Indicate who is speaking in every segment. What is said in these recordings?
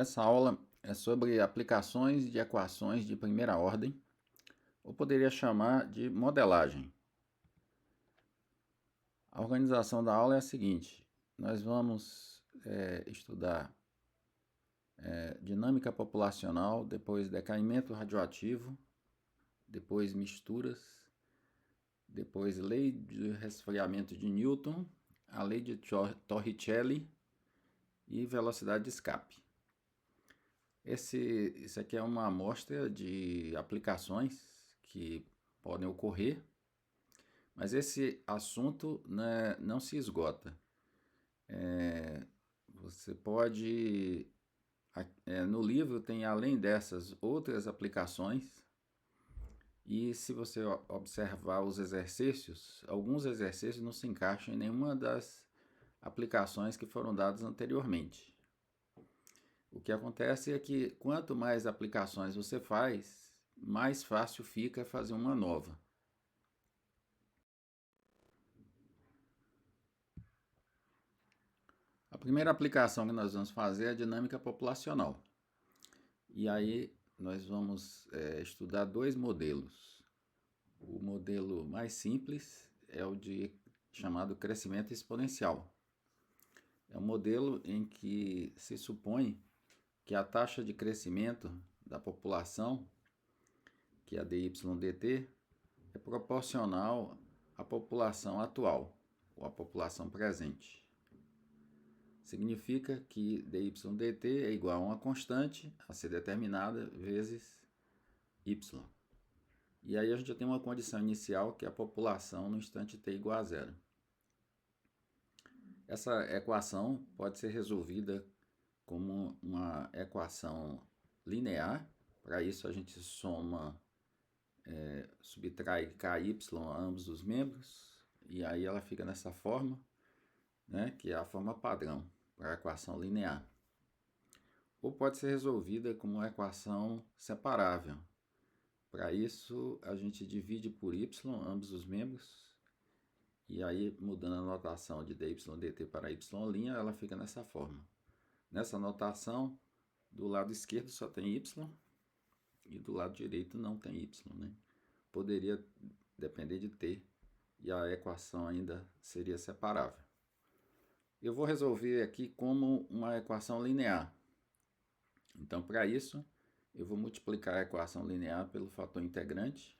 Speaker 1: Essa aula é sobre aplicações de equações de primeira ordem, ou poderia chamar de modelagem. A organização da aula é a seguinte: nós vamos estudar dinâmica populacional, depois decaimento radioativo, depois misturas, depois lei de resfriamento de Newton, a lei de Torricelli e velocidade de escape. Isso aqui é uma amostra de aplicações que podem ocorrer, mas esse assunto, né, não se esgota. Você pode, no livro tem além dessas outras aplicações, e se você observar os exercícios, alguns exercícios não se encaixam em nenhuma das aplicações que foram dadas anteriormente. O que acontece é que quanto mais aplicações você faz, mais fácil fica fazer uma nova. A primeira aplicação que nós vamos fazer é a dinâmica populacional. E aí nós vamos estudar dois modelos. O modelo mais simples é o chamado crescimento exponencial. É um modelo em que se supõe que a taxa de crescimento da população, que é a dy/dt, é proporcional à população atual, ou à população presente. Significa que dy/dt é igual a uma constante a ser determinada vezes y. E aí a gente tem uma condição inicial, que é a população no instante t igual a zero. Essa equação pode ser resolvida como uma equação linear. Para isso a gente subtrai ky a ambos os membros, e aí ela fica nessa forma, né, que é a forma padrão para a equação linear. Ou pode ser resolvida como uma equação separável. Para isso, a gente divide por y ambos os membros, e aí, mudando a notação de dy/dt para y', ela fica nessa forma. Nessa notação, do lado esquerdo só tem y, e do lado direito não tem y, né? Poderia depender de t, e a equação ainda seria separável. Eu vou resolver aqui como uma equação linear. Então, para isso, eu vou multiplicar a equação linear pelo fator integrante,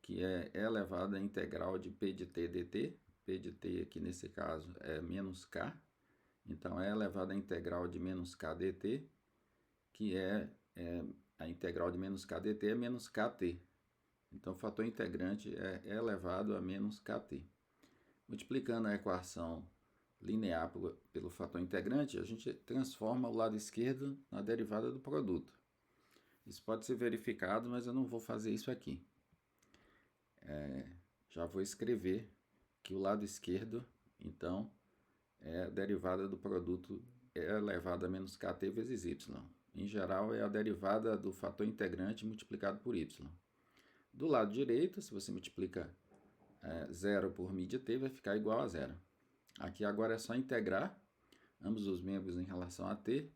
Speaker 1: que é e elevado à integral de p de t dt. P de t aqui nesse caso é menos k. Então, e elevado à integral de menos k dt, que a integral de menos k dt é menos kt. Então, o fator integrante é e elevado a menos kt. Multiplicando a equação linear pelo fator integrante, a gente transforma o lado esquerdo na derivada do produto. Isso pode ser verificado, mas eu não vou fazer isso aqui. Já vou escrever que o lado esquerdo, então, é a derivada do produto e elevado a menos kt vezes y. Em geral, é a derivada do fator integrante multiplicado por y. Do lado direito, se você multiplica 0 por μ de t, vai ficar igual a zero. Aqui agora é só integrar ambos os membros em relação a t.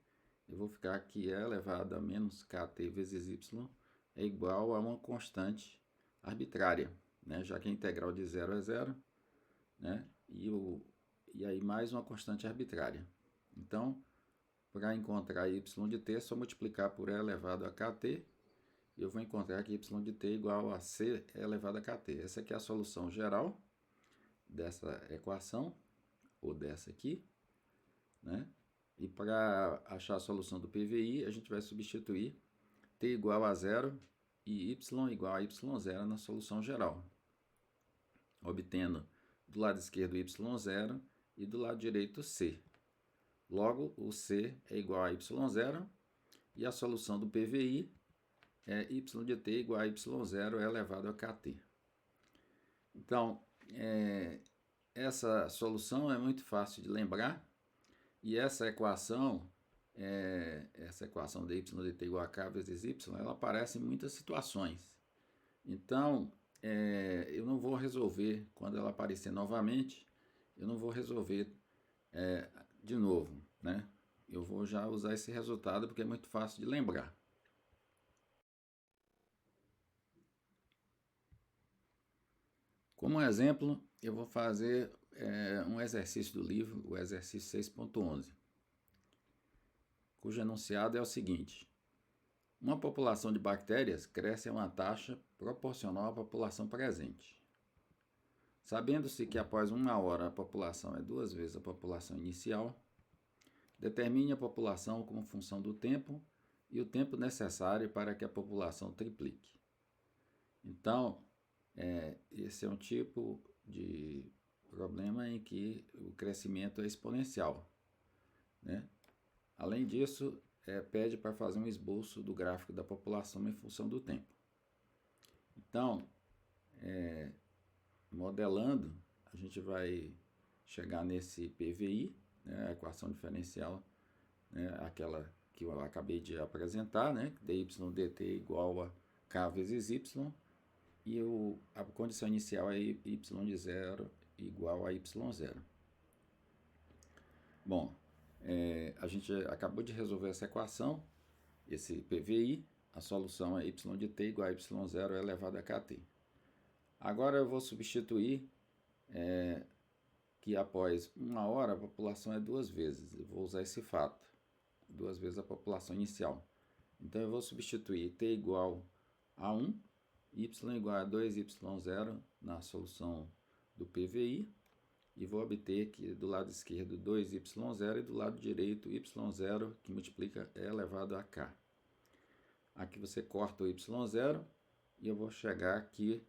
Speaker 1: Eu vou ficar aqui e elevado a menos kt vezes y é igual a uma constante arbitrária, né? Já que a integral de 0 é zero, né? E aí mais uma constante arbitrária. Então, para encontrar y de t, é só multiplicar por e elevado a kt. E eu vou encontrar que y de t é igual a c elevado a kt. Essa aqui é a solução geral dessa equação, ou dessa aqui, né? E para achar a solução do PVI, a gente vai substituir t igual a zero e y igual a y0 na solução geral, obtendo do lado esquerdo y0 e do lado direito c. Logo, o c é igual a y0 e a solução do PVI é y de t igual a y0 elevado a kt. Então, essa solução é muito fácil de lembrar, e essa equação dy de t igual a k vezes y, ela aparece em muitas situações. Então, eu não vou resolver, quando ela aparecer novamente, eu não vou resolver de novo, né? Eu vou vamos já usar esse resultado porque é muito fácil de lembrar. Como exemplo, eu vou fazer um exercício do livro, o exercício 6.11, cujo enunciado é o seguinte: uma população de bactérias cresce a uma taxa proporcional à população presente. Sabendo-se que após 1 hora a população é 2 vezes a população inicial, determine a população como função do tempo e o tempo necessário para que a população triplique. Então, esse é um tipo de problema em que o crescimento é exponencial, né? Além disso, pede para fazer um esboço do gráfico da população em função do tempo. Então, modelando, a gente vai chegar nesse PVI, né, a equação diferencial, né, aquela que eu acabei de apresentar, né, dy dt igual a k vezes y, e a condição inicial é y de 0 igual a y0. Bom, a gente acabou de resolver essa equação, esse PVI, a solução é y de t igual a y0 elevado a kt. Agora eu vou substituir que após 1 hora a população é 2 vezes. Eu vou usar esse fato, 2 vezes a população inicial. Então eu vou substituir t igual a 1, y igual a 2y0 na solução do PVI, e vou obter que do lado esquerdo 2y0 e do lado direito y0, que multiplica e elevado a k. Aqui você corta o y0 e eu vou chegar aqui,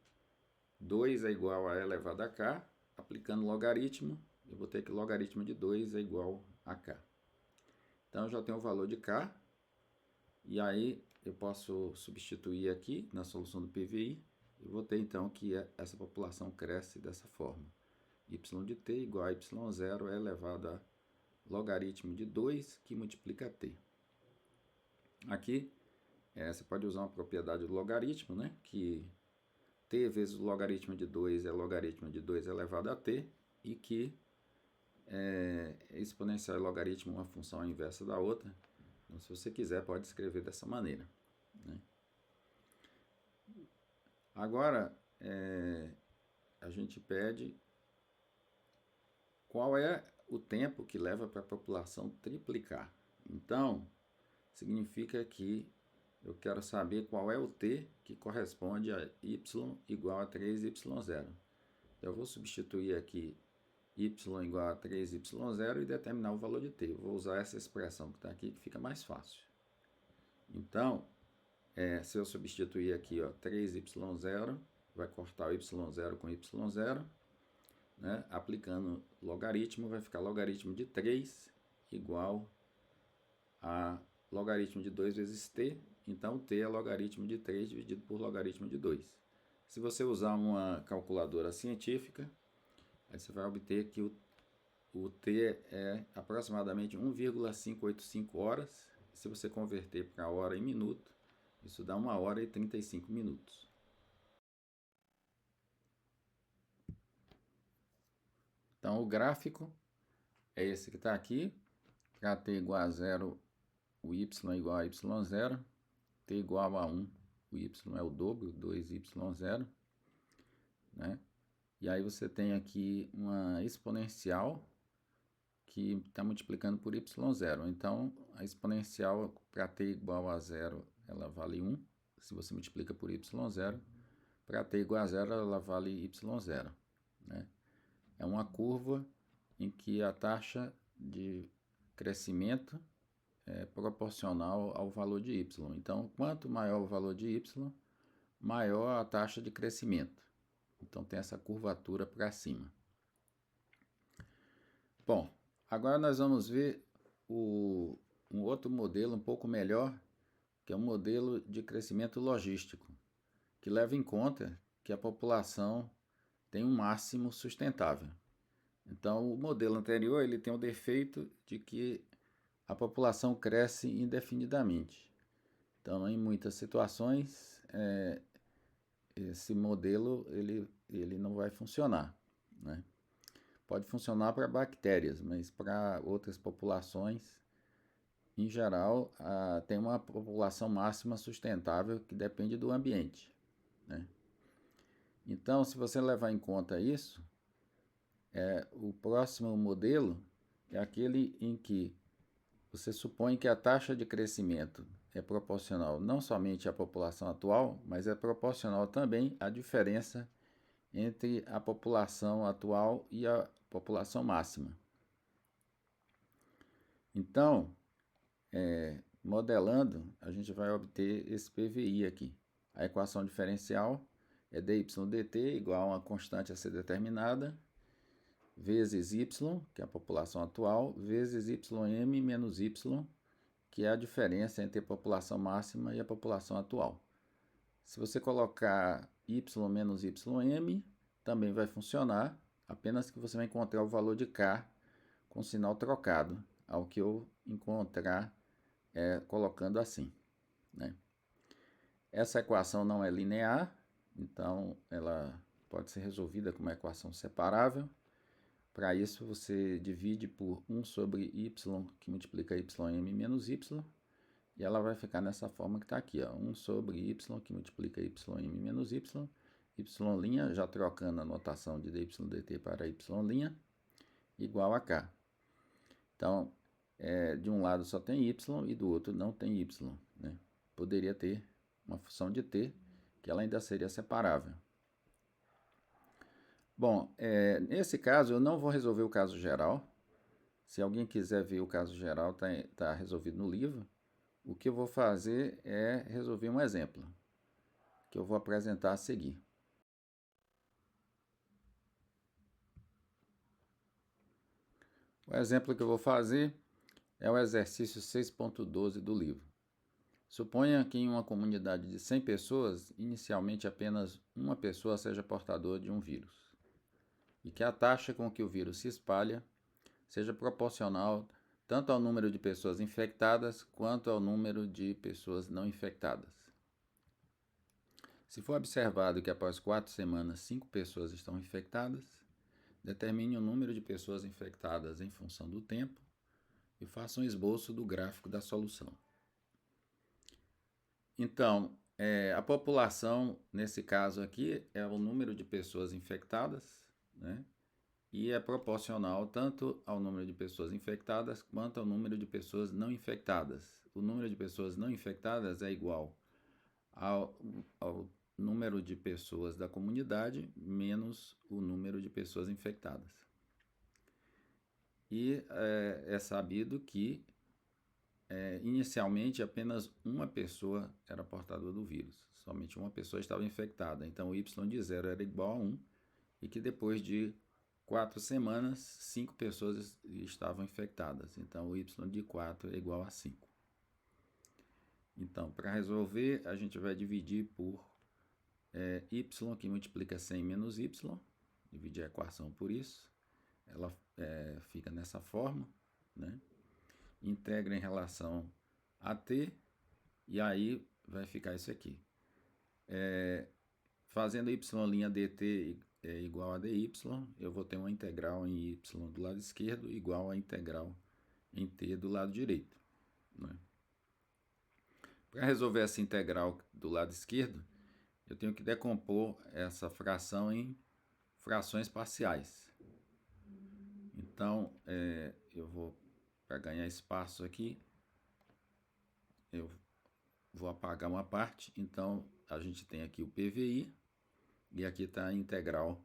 Speaker 1: 2 é igual a e elevado a k, aplicando logaritmo, eu vou ter que logaritmo de 2 é igual a k. Então eu já tenho o valor de k, e aí eu posso substituir aqui na solução do PVI, e vou ter então que essa população cresce dessa forma. Y de t igual a y0 é elevado a logaritmo de 2 que multiplica t. Aqui você pode usar uma propriedade do logaritmo, né? Que t vezes o logaritmo de 2 é logaritmo de 2 elevado a t, e que exponencial e logaritmo uma função inversa da outra. Então, se você quiser, pode escrever dessa maneira, né? Agora, a gente pede qual é o tempo que leva para a população triplicar. Então, significa que eu quero saber qual é o t que corresponde a y igual a 3y0. Eu vou substituir aqui y igual a 3y0 e determinar o valor de t. Eu vou usar essa expressão que está aqui, que fica mais fácil. Então, se eu substituir aqui, 3y0, vai cortar o y0 com y0, né? Aplicando logaritmo, vai ficar logaritmo de 3 igual a logaritmo de 2 vezes t. Então, t é logaritmo de 3 dividido por logaritmo de 2. Se você usar uma calculadora científica, aí você vai obter que o t é aproximadamente 1,585 horas. Se você converter para hora em minuto, isso dá 1 hora e 35 minutos. Então, o gráfico é esse que está aqui. Para t igual a 0, o y igual a y0. T igual a 1, o y é o dobro, 2y0, né? E aí você tem aqui uma exponencial que está multiplicando por y0. Então, a exponencial para t igual a 0, ela vale 1. Se você multiplica por y0, para t igual a 0, ela vale y0, né? É uma curva em que a taxa de crescimento é proporcional ao valor de y. Então, quanto maior o valor de y, maior a taxa de crescimento. Então, tem essa curvatura para cima. Bom, agora nós vamos ver um outro modelo um pouco melhor, que é um modelo de crescimento logístico, que leva em conta que a população tem um máximo sustentável. Então, o modelo anterior ele tem o defeito de que a população cresce indefinidamente. Então, em muitas situações, esse modelo ele não vai funcionar, né? Pode funcionar para bactérias, mas para outras populações, em geral, tem uma população máxima sustentável que depende do ambiente, né? Então, se você levar em conta isso, o próximo modelo é aquele em que você supõe que a taxa de crescimento é proporcional não somente à população atual, mas é proporcional também à diferença entre a população atual e a população máxima. Então, modelando, a gente vai obter esse PVI aqui. A equação diferencial é dy dt igual a uma constante a ser determinada, vezes y, que é a população atual, vezes ym menos y, que é a diferença entre a população máxima e a população atual. Se você colocar y menos ym, também vai funcionar, apenas que você vai encontrar o valor de k com sinal trocado, ao que eu encontrar colocando assim, né? Essa equação não é linear, então ela pode ser resolvida como uma equação separável. Para isso, você divide por 1 sobre y, que multiplica ym menos y, e ela vai ficar nessa forma que está aqui, ó, 1 sobre y, que multiplica ym menos y já trocando a notação de dy dt para y', igual a k. Então, de um lado só tem y e do outro não tem y, né? Poderia ter uma função de t, que ela ainda seria separável. Bom, nesse caso eu não vou resolver o caso geral. Se alguém quiser ver o caso geral, tá resolvido no livro. O que eu vou fazer é resolver um exemplo, que eu vou apresentar a seguir. O exemplo que eu vou fazer é o exercício 6.12 do livro. Suponha que em uma comunidade de 100 pessoas, inicialmente apenas uma pessoa seja portadora de um vírus, e que a taxa com que o vírus se espalha seja proporcional tanto ao número de pessoas infectadas quanto ao número de pessoas não infectadas. Se for observado que após 4 semanas 5 pessoas estão infectadas, determine o número de pessoas infectadas em função do tempo e faça um esboço do gráfico da solução. Então, a população, nesse caso aqui, é o número de pessoas infectadas, né? E é proporcional tanto ao número de pessoas infectadas quanto ao número de pessoas não infectadas. O número de pessoas não infectadas é igual ao número de pessoas da comunidade menos o número de pessoas infectadas. E é sabido que inicialmente apenas uma pessoa era portadora do vírus, somente uma pessoa estava infectada, então o y de 0 era igual a 1, e que depois de 4 semanas, 5 pessoas estavam infectadas, então o y de 4 é igual a 5. Então, para resolver, a gente vai dividir por y, que multiplica 100 menos y, dividir a equação por isso, ela fica nessa forma, né? Integra em relação a t, e aí vai ficar isso aqui. Fazendo y' dt igual a dy, eu vou ter uma integral em y do lado esquerdo igual a integral em t do lado direito, né? Para resolver essa integral do lado esquerdo, eu tenho que decompor essa fração em frações parciais. Então, eu vou, para ganhar espaço aqui, eu vou apagar uma parte. Então, a gente tem aqui o PVI e aqui está a integral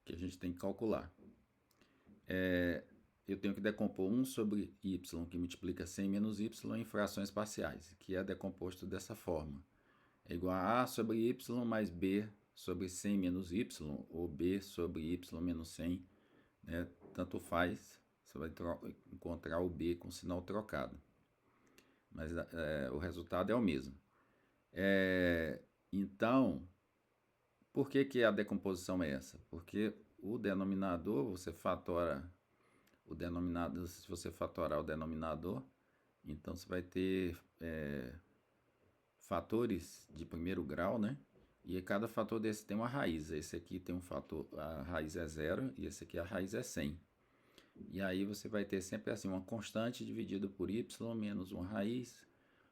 Speaker 1: que a gente tem que calcular. Eu tenho que decompor 1 sobre y, que multiplica 100 menos y, em frações parciais, que é decomposto dessa forma. É igual a A sobre y mais B sobre 100 menos y, ou B sobre y menos 100, né? Tanto faz, você vai encontrar o B com sinal trocado. Mas o resultado é o mesmo. Então, por que a decomposição é essa? Porque o denominador, você fatora o denominador, se você fatorar o denominador, então você vai ter fatores de primeiro grau, né? E cada fator desse tem uma raiz. Esse aqui tem um fator, a raiz é 0, e esse aqui a raiz é 100. E aí você vai ter sempre assim uma constante dividido por y menos uma raiz,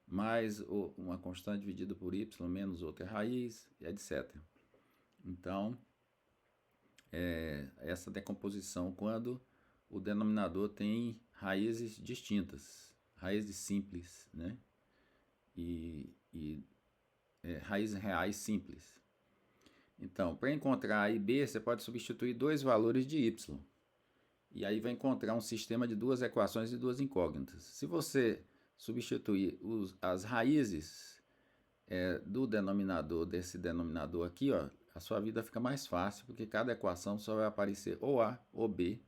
Speaker 1: mais uma constante dividida por y menos outra raiz, etc. Então, essa decomposição quando o denominador tem raízes distintas, raízes simples, né? E raízes reais simples. Então, para encontrar A e B, você pode substituir dois valores de y. E aí vai encontrar um sistema de duas equações e duas incógnitas. Se você substituir as raízes do denominador, desse denominador aqui, ó, a sua vida fica mais fácil, porque cada equação só vai aparecer ou A ou B,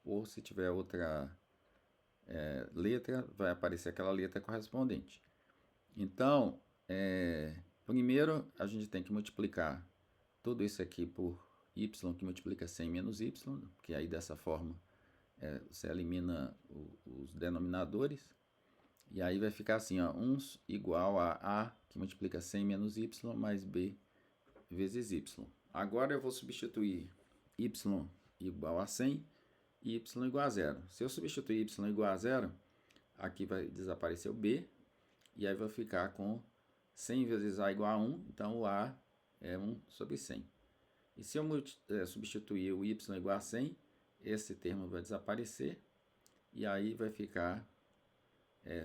Speaker 1: ou se tiver outra letra, vai aparecer aquela letra correspondente. Então, primeiro a gente tem que multiplicar tudo isso aqui por y, que multiplica 100 menos y, que aí dessa forma você elimina os denominadores, e aí vai ficar assim, ó, 1 igual a, que multiplica 100 menos y, mais b vezes y. Agora eu vou substituir y igual a 100 e y igual a 0. Se eu substituir y igual a 0, aqui vai desaparecer o b, e aí vai ficar com 100 vezes a igual a 1, então o a é 1 sobre 100. E se eu substituir o y igual a 100, esse termo vai desaparecer, e aí vai ficar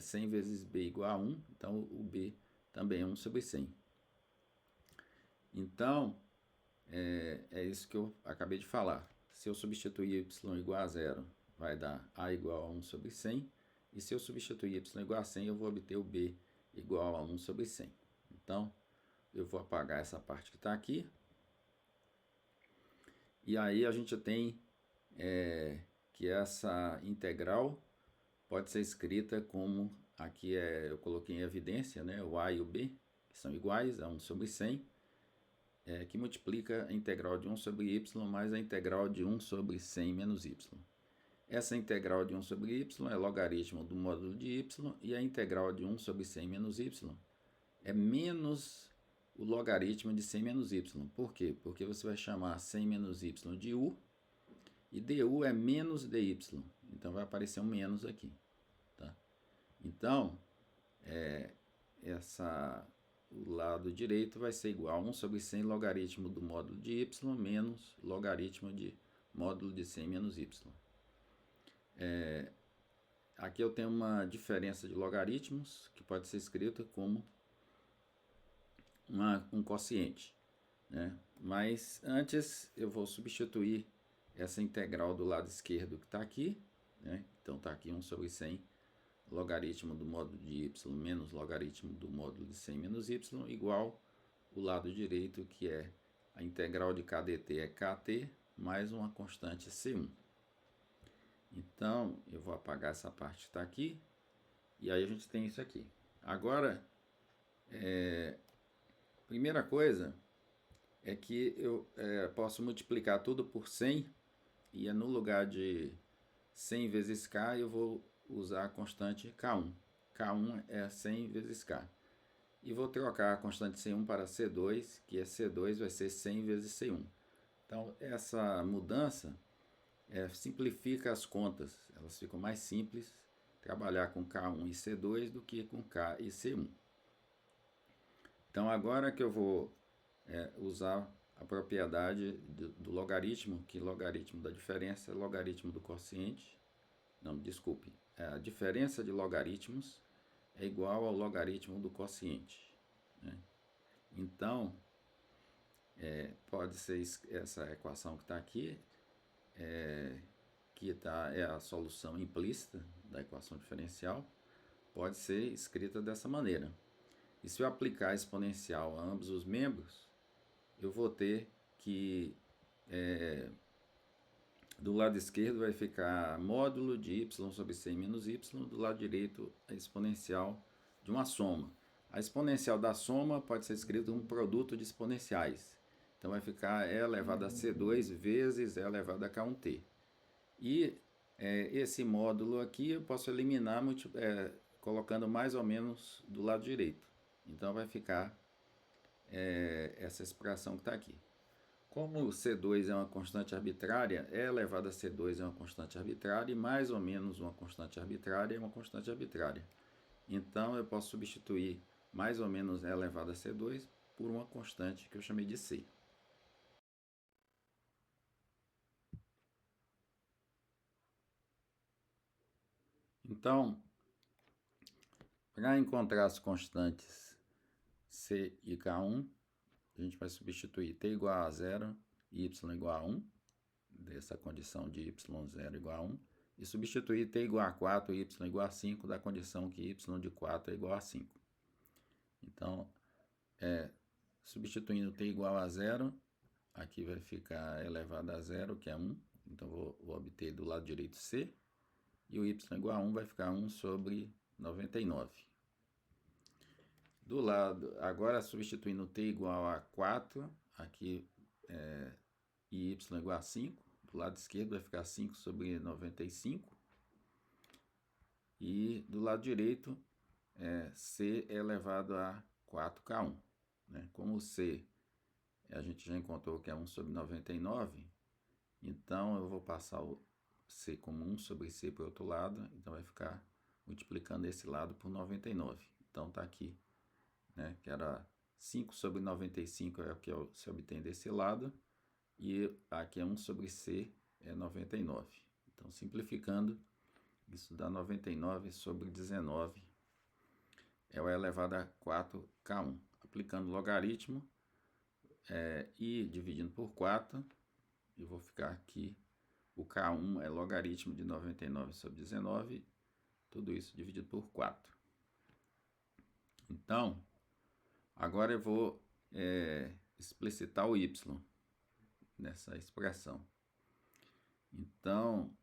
Speaker 1: 100 vezes b igual a 1, então o b também é 1 sobre 100. Então, é isso que eu acabei de falar. Se eu substituir y igual a 0, vai dar a igual a 1 sobre 100, e se eu substituir y igual a 100, eu vou obter o b igual a 1 sobre 100. Então, eu vou apagar essa parte que está aqui, e aí a gente tem que essa integral pode ser escrita como, aqui eu coloquei em evidência, né, o a e o b, que são iguais a 1 sobre 100, que multiplica a integral de 1 sobre y mais a integral de 1 sobre 100 menos y. Essa integral de 1 sobre y é logaritmo do módulo de y, e a integral de 1 sobre 100 menos y é menos o logaritmo de 100 menos y. Por quê? Porque você vai chamar 100 menos y de u, e du é menos dy, então vai aparecer um menos aqui. Tá? Então, o lado direito vai ser igual a 1 sobre 100 logaritmo do módulo de y menos logaritmo de módulo de 100 menos y. Aqui eu tenho uma diferença de logaritmos que pode ser escrita como um quociente, né? Mas antes eu vou substituir essa integral do lado esquerdo que está aqui, né? Então está aqui 1 sobre 100 logaritmo do módulo de y menos logaritmo do módulo de 100 menos y igual o lado direito, que é a integral de kdt é kt mais uma constante c1. Então eu vou apagar essa parte que está aqui, e aí a gente tem isso aqui. Agora, primeira coisa é que eu posso multiplicar tudo por 100, e no lugar de 100 vezes k eu vou usar a constante k1. k1 é 100 vezes k. E vou trocar a constante c1 para c2, que é c2 vai ser 100 vezes c1. Então, essa mudança simplifica as contas. Elas ficam mais simples trabalhar com k1 e c2 do que com k e c1. Então, agora que eu vou usar a propriedade do logaritmo, que logaritmo da diferença é logaritmo do quociente. Não, desculpe. A diferença de logaritmos é igual ao logaritmo do quociente, né? Então, pode ser essa equação que está aqui, que é a solução implícita da equação diferencial, pode ser escrita dessa maneira. E se eu aplicar a exponencial a ambos os membros, eu vou ter que do lado esquerdo vai ficar módulo de y sobre 100 menos y, do lado direito a exponencial de uma soma. A exponencial da soma pode ser escrito um produto de exponenciais. Então vai ficar e elevado a c2 vezes e elevado a k1t. E esse módulo aqui eu posso eliminar colocando mais ou menos do lado direito. Então vai ficar essa expressão que está aqui. Como C2 é uma constante arbitrária, E elevado a C2 é uma constante arbitrária e mais ou menos uma constante arbitrária é uma constante arbitrária. Então, eu posso substituir mais ou menos E elevado a C2 por uma constante que eu chamei de C. Então, para encontrar as constantes C e K1, a gente vai substituir T igual a 0 e Y igual a 1, dessa condição de Y0 igual a 1, e substituir T igual a 4 e Y igual a 5 da condição que Y de 4 é igual a 5. Então, substituindo T igual a 0, aqui vai ficar elevado a 0, que é 1. Então, vou obter do lado direito C. E o Y igual a 1 vai ficar 1 sobre 99. Do lado, agora substituindo T igual a 4, aqui e Y igual a 5. Do lado esquerdo vai ficar 5 sobre 95. E do lado direito, C é elevado a 4K1. Né? Como o C a gente já encontrou que é 1 sobre 99, então eu vou passar o C como 1 sobre C para o outro lado, então vai ficar multiplicando esse lado por 99. Então está aqui, né, que era 5 sobre 95 é o que se obtém desse lado, e aqui é 1 sobre C é 99. Então, simplificando, isso dá 99 sobre 19, é o elevado a 4K1. Aplicando o logaritmo, e dividindo por 4, eu vou ficar aqui, o K1 é logaritmo de 99 sobre 19, tudo isso dividido por 4. Então, agora eu vou explicitar o Y nessa expressão. Então,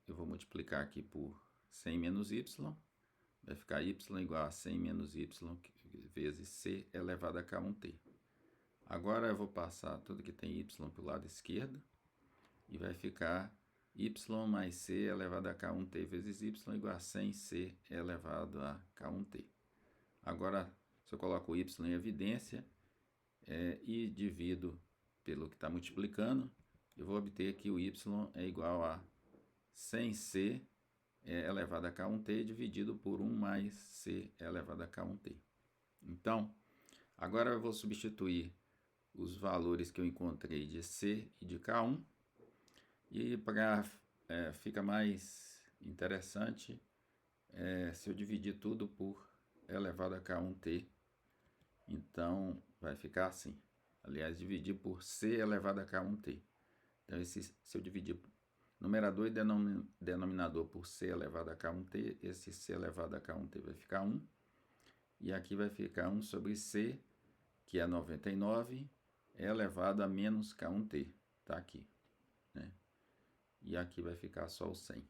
Speaker 1: eu vou multiplicar aqui por 100 menos Y, vai ficar Y igual a 100 menos Y vezes C elevado a K1T. Agora eu vou passar tudo que tem Y para o lado esquerdo e vai ficar Y mais C elevado a K1T vezes Y igual a 100C elevado a K1T. Agora, se eu coloco o Y em evidência e divido pelo que está multiplicando, eu vou obter que o Y é igual a 100C elevado a K1T dividido por 1 mais C elevado a K1T. Então, agora eu vou substituir os valores que eu encontrei de C e de K1, e para fica mais interessante se eu dividir tudo por elevado a K1T, então vai ficar assim. Aliás, dividir por C elevado a K1T. Então, se eu dividir numerador e denominador por C elevado a K1T, esse C elevado a K1T vai ficar 1. E aqui vai ficar 1 sobre C, que é 99, elevado a menos K1T. Está aqui. Né? E aqui vai ficar só o 100.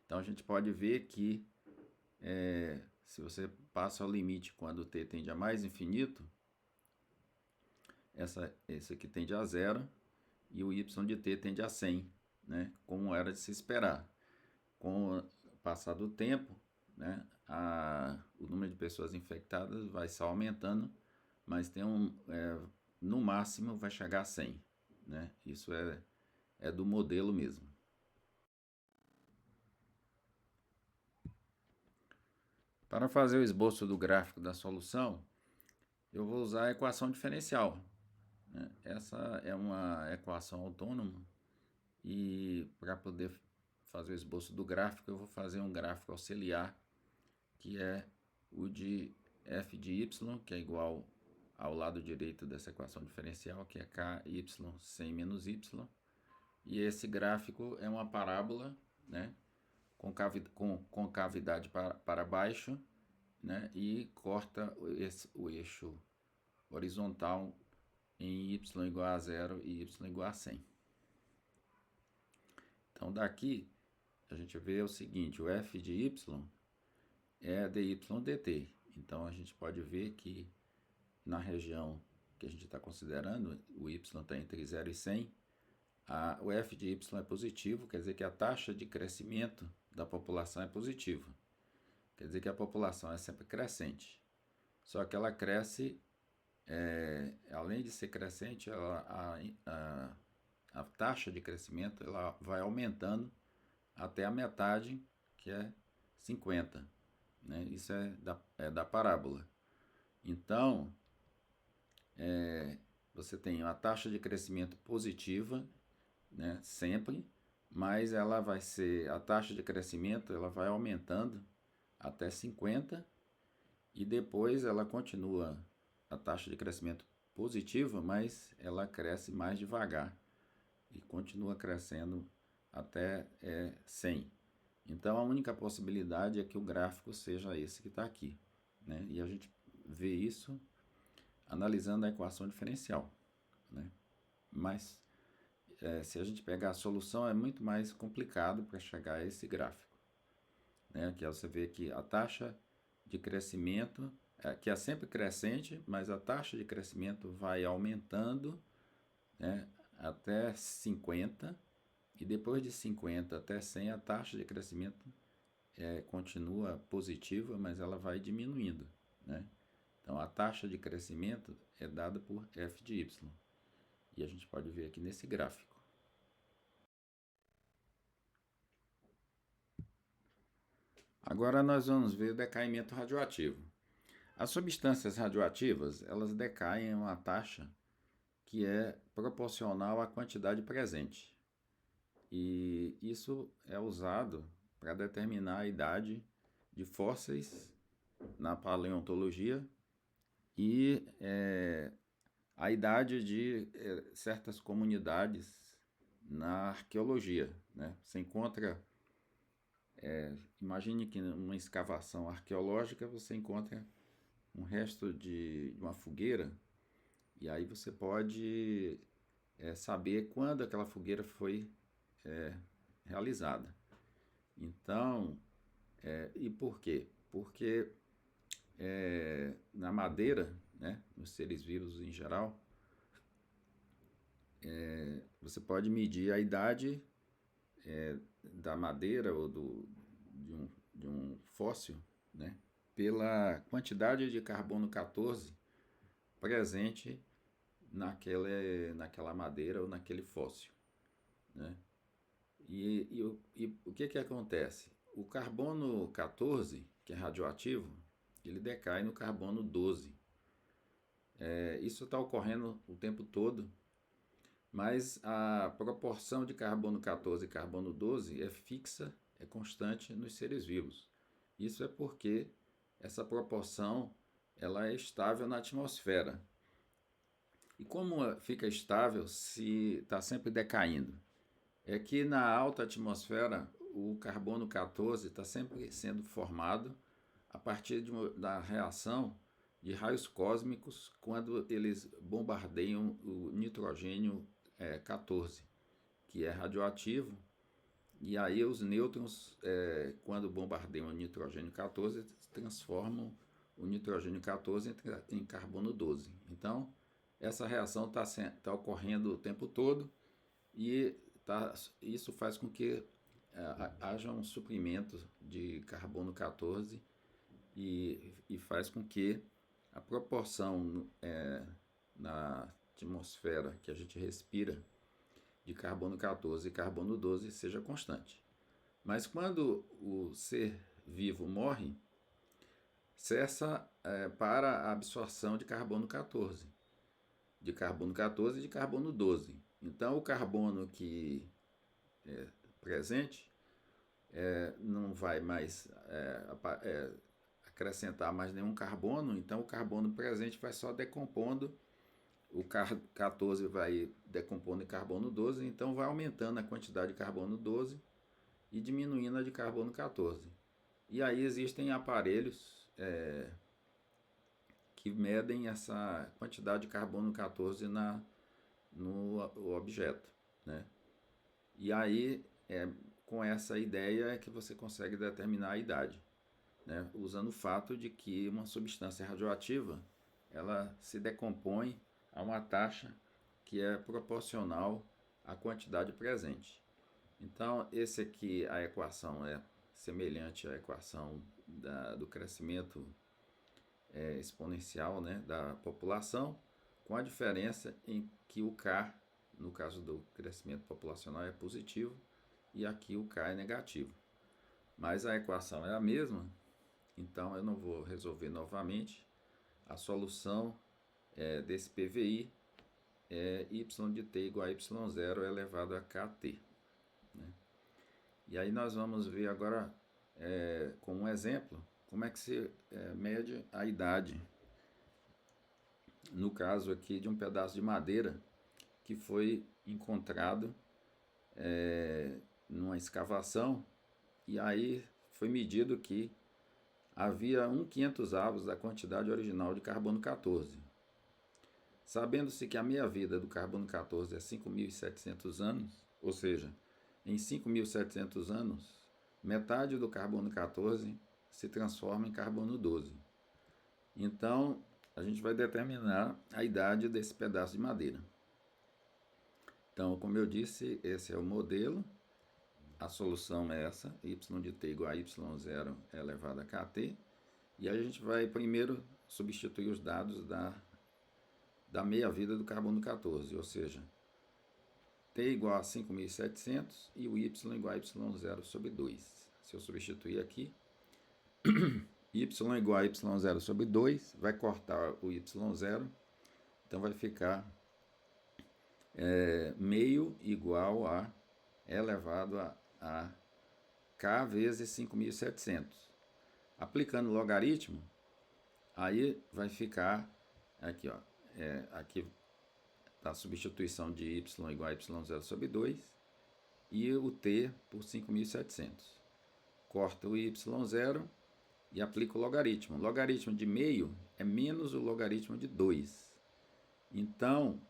Speaker 1: Então, a gente pode ver que se você passa o limite quando t tende a mais infinito, esse aqui tende a 0 e o y de t tende a 100, né? Como era de se esperar. Com o passar do tempo, né, o número de pessoas infectadas vai só aumentando, mas tem no máximo vai chegar a 100. Né? Isso é do modelo mesmo. Para fazer o esboço do gráfico da solução, eu vou usar a equação diferencial. Né? Essa é uma equação autônoma e para poder fazer o esboço do gráfico, eu vou fazer um gráfico auxiliar, que é o de f de y, que é igual ao lado direito dessa equação diferencial, que é ky 100 menos y. E esse gráfico é uma parábola, né, com concavidade para baixo, né, e corta o eixo horizontal em y igual a 0 e y igual a 100. Então, daqui, a gente vê o seguinte, o f de y é dy dt. Então, a gente pode ver que na região que a gente está considerando, o y está entre 0 e 100, o f de y é positivo, quer dizer que a taxa de crescimento da população é positiva. Quer dizer que a população é sempre crescente. Só que ela cresce além de ser crescente, a taxa de crescimento ela vai aumentando até a metade, que é 50, né? Isso é da parábola. Então, você tem uma taxa de crescimento positiva, né, sempre, mas a taxa de crescimento ela vai aumentando até 50 e depois ela continua a taxa de crescimento positiva, mas ela cresce mais devagar e continua crescendo até 100. Então a única possibilidade é que o gráfico seja esse que está aqui, né? E a gente vê isso analisando a equação diferencial, né? Mas se a gente pegar a solução é muito mais complicado para chegar a esse gráfico, né? Que você vê que a taxa de crescimento que é sempre crescente, mas a taxa de crescimento vai aumentando, né, até 50 e depois de 50 até 100 a taxa de crescimento continua positiva, mas ela vai diminuindo, né? Então a taxa de crescimento é dada por f de y e a gente pode ver aqui nesse gráfico. Agora nós vamos ver o decaimento radioativo. As substâncias radioativas elas decaem em uma taxa que é proporcional à quantidade presente. E isso é usado para determinar a idade de fósseis na paleontologia e a idade de certas comunidades na arqueologia, né? Você encontra, imagine que numa escavação arqueológica você encontra um resto de uma fogueira e aí você pode saber quando aquela fogueira foi realizada. Então, e por quê? Porque na madeira, né, nos seres vivos em geral, você pode medir a idade da madeira ou de um fóssil, né, pela quantidade de carbono 14 presente naquela madeira ou naquele fóssil, né? E o que acontece? O carbono 14, que é radioativo, ele decai no carbono 12. Isso está ocorrendo o tempo todo, mas a proporção de carbono 14 e carbono 12 é fixa, é constante nos seres vivos. Isso é porque essa proporção ela é estável na atmosfera. E como fica estável se está sempre decaindo? É que na alta atmosfera o carbono 14 está sempre sendo formado a partir da reação de raios cósmicos quando eles bombardeiam o nitrogênio 14, que é radioativo, e aí os nêutrons, quando bombardeiam o nitrogênio 14, transformam o nitrogênio 14 em carbono 12. Então, essa reação está ocorrendo o tempo todo e isso faz com que haja um suprimento de carbono 14 e faz com que a proporção na atmosfera que a gente respira de carbono 14 e carbono 12 seja constante. Mas quando o ser vivo morre, cessa para a absorção de carbono 14 e de carbono 12. Então o carbono que é presente não vai mais acrescentar mais nenhum carbono, então o carbono presente vai só decompondo, o 14 vai decompondo em carbono 12, então vai aumentando a quantidade de carbono 12 e diminuindo a de carbono 14. E aí existem aparelhos que medem essa quantidade de carbono 14 no objeto, né? E aí, com essa ideia é que você consegue determinar a idade, né? Usando o fato de que uma substância radioativa ela se decompõe a uma taxa que é proporcional à quantidade presente. Então, esse aqui, a equação é semelhante à equação do crescimento exponencial, né, da população, com a diferença em que o K, no caso do crescimento populacional, é positivo e aqui o K é negativo. Mas a equação é a mesma, então eu não vou resolver novamente. A solução desse PVI é y de t igual a y0 elevado a kt. Né? E aí nós vamos ver agora, com um exemplo, como é que se mede a idade. No caso aqui de um pedaço de madeira que foi encontrado numa escavação, e aí foi medido que havia 1/500 da quantidade original de carbono 14. Sabendo-se que a meia-vida do carbono 14 é 5.700 anos, ou seja, em 5.700 anos, metade do carbono 14 se transforma em carbono 12. Então, a gente vai determinar a idade desse pedaço de madeira. Então, como eu disse, esse é o modelo. A solução é essa, y de t igual a y0 elevado a kt. E aí a gente vai primeiro substituir os dados da meia-vida do carbono 14, ou seja, t igual a 5.700 e o y igual a y0 sobre 2. Se eu substituir aqui, y igual a y0 sobre 2, vai cortar o y0, então vai ficar meio igual a elevado a k vezes 5.700. Aplicando o logaritmo, aí vai ficar aqui, ó, aqui a substituição de y igual a y0 sobre 2 e o t por 5.700. Corta o y0 e aplica o logaritmo. O logaritmo de meio é menos o logaritmo de 2. Então,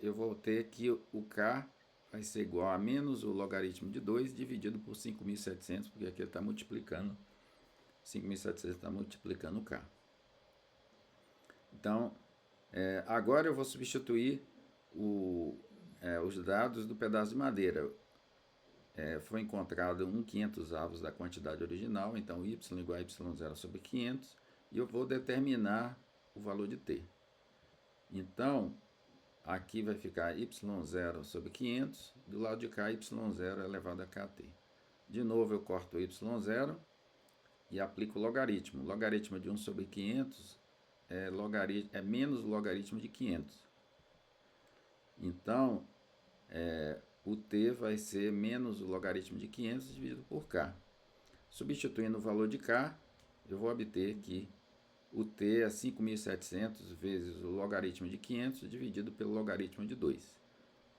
Speaker 1: eu vou ter que o k vai ser igual a menos o logaritmo de 2 dividido por 5.700, porque aqui ele está multiplicando, 5.700 está multiplicando o k. Então, agora eu vou substituir os dados do pedaço de madeira. Foi encontrado 1/500 da quantidade original, então y igual a y0 sobre 500, e eu vou determinar o valor de t. Então, aqui vai ficar y0 sobre 500, do lado de cá y0 elevado a kt. De novo eu corto o y0 e aplico o logaritmo. O logaritmo de 1 sobre 500 é menos o logaritmo de 500. Então, o t vai ser menos o logaritmo de 500 dividido por k. Substituindo o valor de k, eu vou obter que o t é 5.700 vezes o logaritmo de 500 dividido pelo logaritmo de 2.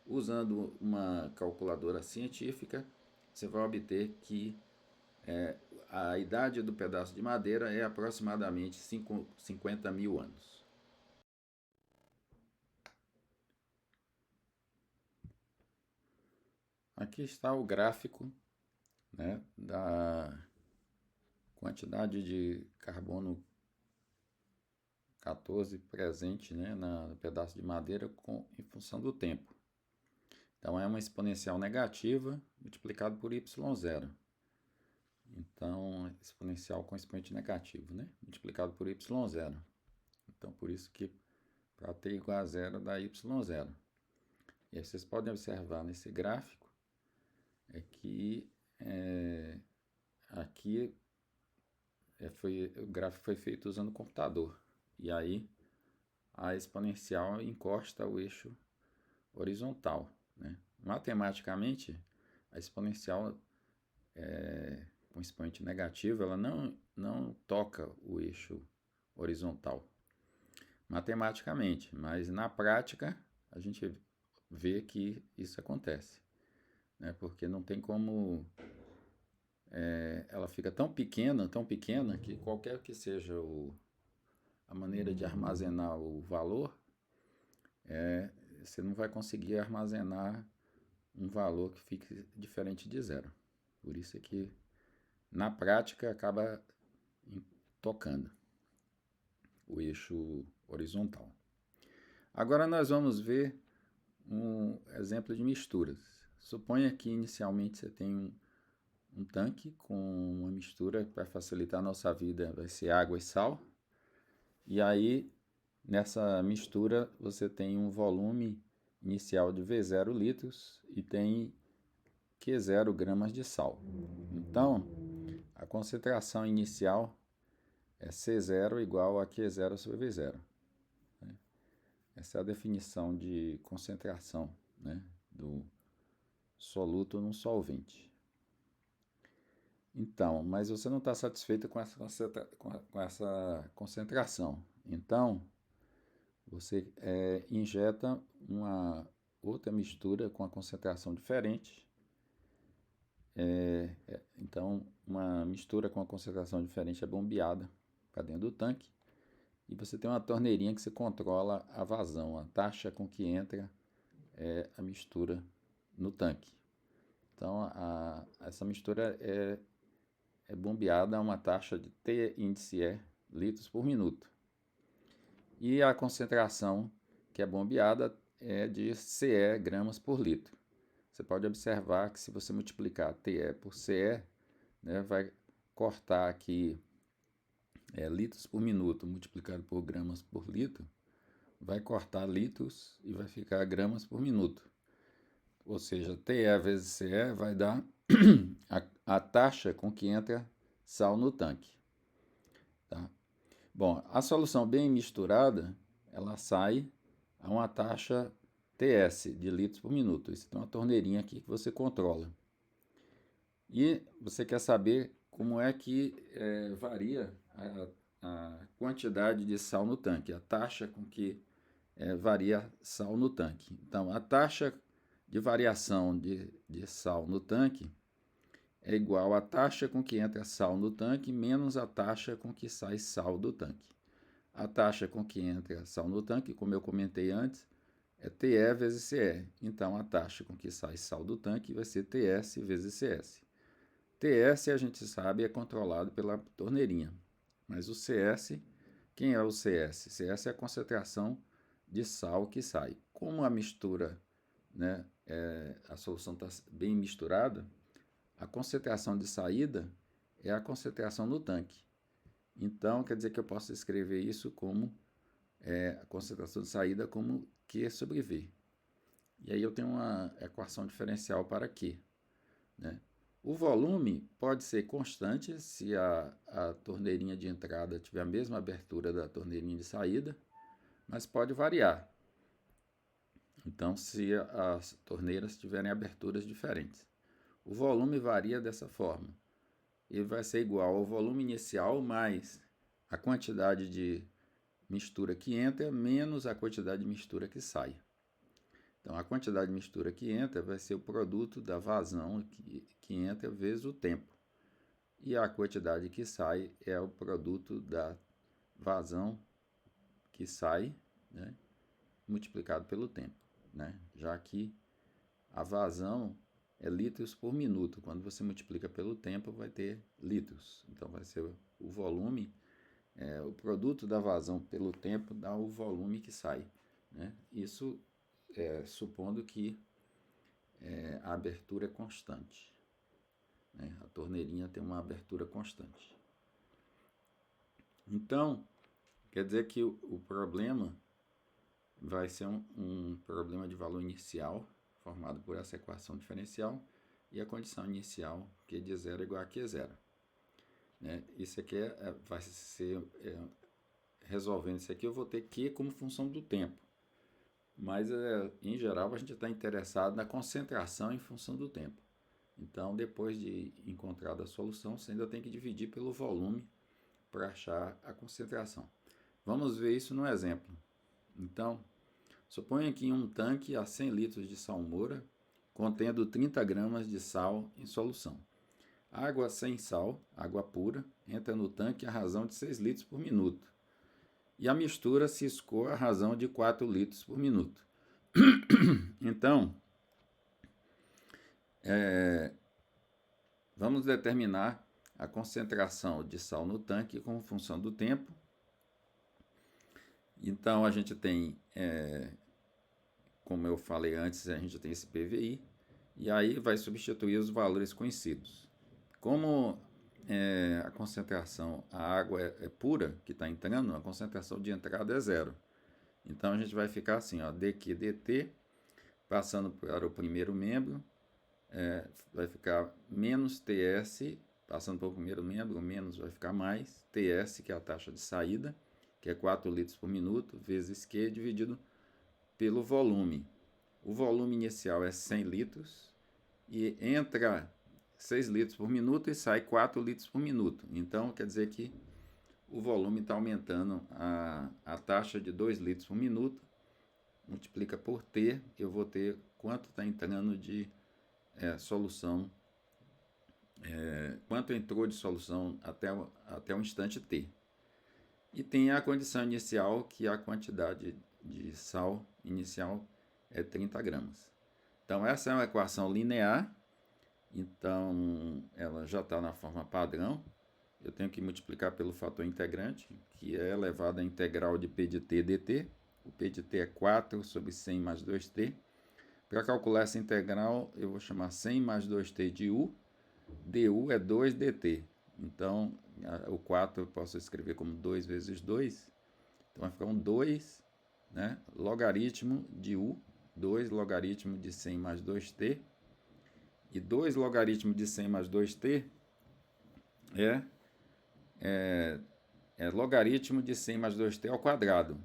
Speaker 1: Usando uma calculadora científica, você vai obter que a idade do pedaço de madeira é aproximadamente 50.000 anos. Aqui está o gráfico, né, da quantidade de carbono 14 presente, né, no pedaço de madeira em função do tempo. Então, é uma exponencial negativa multiplicado por y0. Então, exponencial com expoente negativo, né, multiplicado por y0. Então, por isso que para t igual a 0 dá y0. E aí vocês podem observar nesse gráfico que aqui o gráfico foi feito usando o computador. E aí a exponencial encosta ao eixo horizontal. Né? Matematicamente, a exponencial com expoente negativo, ela não toca o eixo horizontal. Matematicamente, mas na prática a gente vê que isso acontece. Né? Porque não tem como... ela fica tão pequena que qualquer que seja a maneira de armazenar o valor, você não vai conseguir armazenar um valor que fique diferente de 0. Por isso é que, na prática, acaba tocando o eixo horizontal. Agora nós vamos ver um exemplo de misturas. Suponha que inicialmente você tem um tanque com uma mistura que para facilitar a nossa vida vai ser água e sal. E aí, nessa mistura, você tem um volume inicial de V0 litros e tem Q0 gramas de sal. Então, a concentração inicial é C0 igual a Q0 sobre V0. Essa é a definição de concentração, né, do soluto num solvente. Então, mas você não está satisfeito com essa concentração. Então, você injeta uma outra mistura com a concentração diferente. Então, uma mistura com a concentração diferente é bombeada para dentro do tanque. E você tem uma torneirinha que você controla a vazão, a taxa com que entra a mistura no tanque. Então, essa mistura é bombeada a uma taxa de T índice E litros por minuto. E a concentração que é bombeada é de CE gramas por litro. Você pode observar que se você multiplicar TE por CE, né, vai cortar aqui litros por minuto multiplicado por gramas por litro, vai cortar litros e vai ficar gramas por minuto. Ou seja, TE vezes CE vai dar a taxa com que entra sal no tanque. Tá? Bom, a solução bem misturada, ela sai a uma taxa TS de litros por minuto. Isso tem uma torneirinha aqui que você controla. E você quer saber como é que varia a quantidade de sal no tanque, a taxa com que varia sal no tanque. Então, a taxa de variação de sal no tanque é igual à taxa com que entra sal no tanque menos a taxa com que sai sal do tanque. A taxa com que entra sal no tanque, como eu comentei antes, é TE vezes CE. Então, a taxa com que sai sal do tanque vai ser TS vezes CS. TS, a gente sabe, é controlado pela torneirinha. Mas o CS, quem é o CS? CS é a concentração de sal que sai. Como a mistura, né, a solução está bem misturada, a concentração de saída é a concentração no tanque. Então, quer dizer que eu posso escrever isso como a concentração de saída como Q sobre V. E aí eu tenho uma equação diferencial para Q. Né? O volume pode ser constante se a torneirinha de entrada tiver a mesma abertura da torneirinha de saída, mas pode variar. Então, se as torneiras tiverem aberturas diferentes. O volume varia dessa forma. Ele vai ser igual ao volume inicial mais a quantidade de mistura que entra menos a quantidade de mistura que sai. Então, a quantidade de mistura que entra vai ser o produto da vazão que entra vezes o tempo. E a quantidade que sai é o produto da vazão que sai, né, multiplicado pelo tempo. Né? Já que a vazão é litros por minuto. Quando você multiplica pelo tempo, vai ter litros. Então, vai ser o volume, o produto da vazão pelo tempo dá o volume que sai. Né? Isso supondo que a abertura é constante. Né? A torneirinha tem uma abertura constante. Então, quer dizer que o problema vai ser um problema de valor inicial, formado por essa equação diferencial, e a condição inicial, Q de zero igual a Q0. Né? Isso aqui vai ser, resolvendo isso aqui, eu vou ter Q como função do tempo. Mas, em geral, a gente está interessado na concentração em função do tempo. Então, depois de encontrada a solução, você ainda tem que dividir pelo volume para achar a concentração. Vamos ver isso no exemplo. Então, suponha que um tanque a 100 litros de salmoura, contendo 30 gramas de sal em solução. Água sem sal, água pura, entra no tanque à razão de 6 litros por minuto. E a mistura se escoa à razão de 4 litros por minuto. Então, vamos determinar a concentração de sal no tanque como função do tempo. Então, a gente tem, como eu falei antes, a gente tem esse PVI, e aí vai substituir os valores conhecidos. Como a concentração, a água é pura, que está entrando, a concentração de entrada é zero. Então a gente vai ficar assim, ó, dq dt, passando para o primeiro membro, vai ficar menos ts, passando para o primeiro membro, o menos vai ficar mais, ts, que é a taxa de saída, que é 4 litros por minuto, vezes Q, dividido pelo volume. O volume inicial é 100 litros, e entra 6 litros por minuto e sai 4 litros por minuto. Então, quer dizer que o volume está aumentando a taxa de 2 litros por minuto, multiplica por T, eu vou ter quanto está entrando de solução, quanto entrou de solução até o instante T. E tem a condição inicial, que a quantidade de sal inicial é 30 gramas. Então, essa é uma equação linear, então ela já está na forma padrão. Eu tenho que multiplicar pelo fator integrante, que é elevado à integral de P de t dt. O P de t é 4 sobre 100 mais 2t. Para calcular essa integral, eu vou chamar 100 mais 2t de u. du é 2 dt. Então, o 4 eu posso escrever como 2 vezes 2. Então, vai ficar um 2, né? Logaritmo de u. 2 logaritmo de 100 mais 2t. E 2 logaritmo de 100 mais 2t é logaritmo de 100 mais 2t ao quadrado.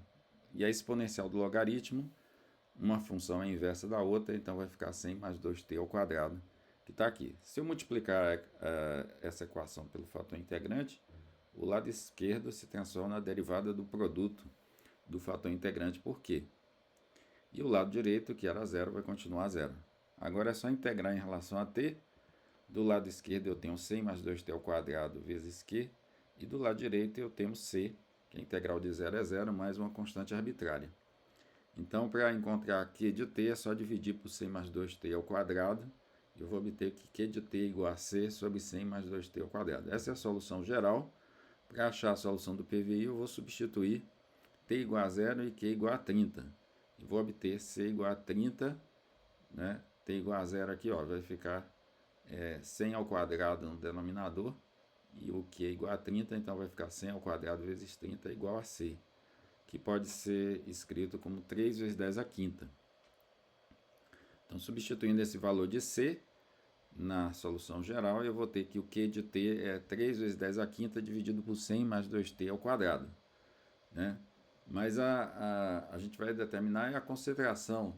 Speaker 1: E a exponencial do logaritmo, uma função é inversa da outra, então vai ficar 100 mais 2t ao quadrado, que está aqui. Se eu multiplicar essa equação pelo fator integrante, o lado esquerdo se transforma na derivada do produto do fator integrante por Q. E o lado direito, que era zero, vai continuar zero. Agora é só integrar em relação a t. Do lado esquerdo eu tenho 100 mais 2t ao quadrado vezes Q. E do lado direito eu tenho C, que a integral de zero é zero, mais uma constante arbitrária. Então, para encontrar Q de t, é só dividir por 100 mais 2t ao quadrado. Eu vou obter que Q de t é igual a C sobre 100 mais 2t ao quadrado. Essa é a solução geral. Para achar a solução do PVI, eu vou substituir t igual a zero e Q igual a 30. E vou obter C igual a 30, né? T igual a zero aqui, ó, vai ficar 100 ao quadrado no denominador, e o Q é igual a 30, então vai ficar 100 ao quadrado vezes 30 igual a C, que pode ser escrito como 3 vezes 10 à quinta. Então, substituindo esse valor de C na solução geral, eu vou ter que o Q de T é 3 vezes 10 à quinta dividido por 100 mais 2T ao quadrado, né? Mas a gente vai determinar a concentração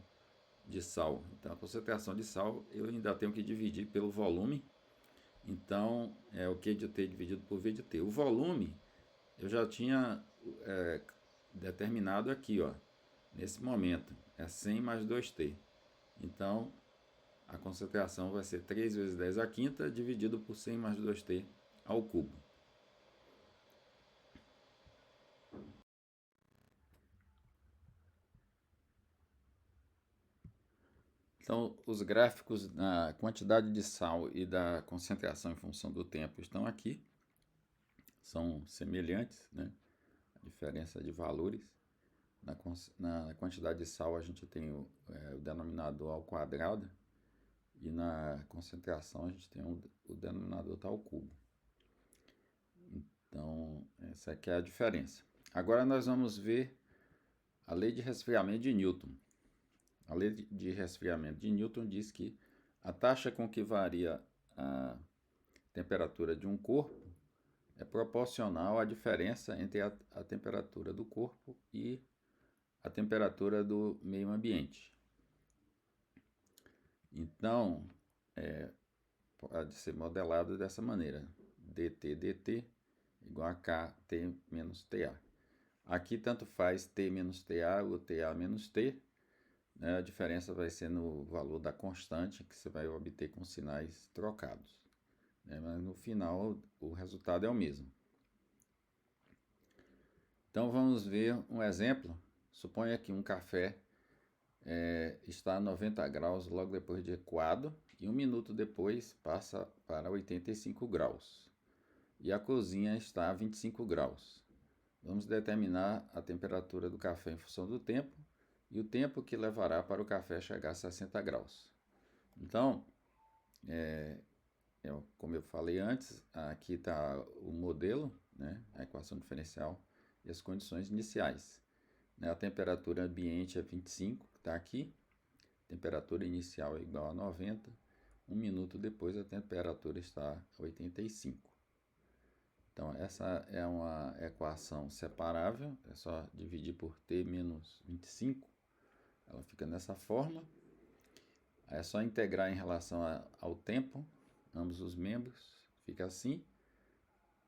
Speaker 1: de sal. Então, a concentração de sal eu ainda tenho que dividir pelo volume. Então, é o Q de T dividido por V de T. O volume eu já tinha determinado aqui, ó, nesse momento. É 100 mais 2T. Então, a concentração vai ser 3 vezes 10 à quinta dividido por 100 mais 2T ao cubo. Então, os gráficos da quantidade de sal e da concentração em função do tempo estão aqui. São semelhantes, né? A diferença de valores. Na quantidade de sal a gente tem o denominador ao quadrado, e na concentração a gente tem o denominador tá ao cubo. Então, essa aqui é a diferença. Agora nós vamos ver a lei de resfriamento de Newton. A lei de resfriamento de Newton diz que a taxa com que varia a temperatura de um corpo é proporcional à diferença entre a temperatura do corpo e a temperatura do meio ambiente. Então, pode ser modelado dessa maneira: dt igual a kt menos ta. Aqui tanto faz t menos ta ou ta menos t, né? A diferença vai ser no valor da constante que você vai obter com sinais trocados, né? Mas no final o resultado é o mesmo. Então vamos ver um exemplo. Suponha que um café está a 90 graus logo depois de coado, e um minuto depois passa para 85 graus. E a cozinha está a 25 graus. Vamos determinar a temperatura do café em função do tempo e o tempo que levará para o café chegar a 60 graus. Então, como eu falei antes, aqui está o modelo, né, a equação diferencial e as condições iniciais. A temperatura ambiente é 25, que está aqui. Temperatura inicial é igual a 90. Um minuto depois a temperatura está a 85. Então essa é uma equação separável, é só dividir por t menos 25. Ela fica dessa forma. É só integrar em relação ao tempo, ambos os membros, fica assim.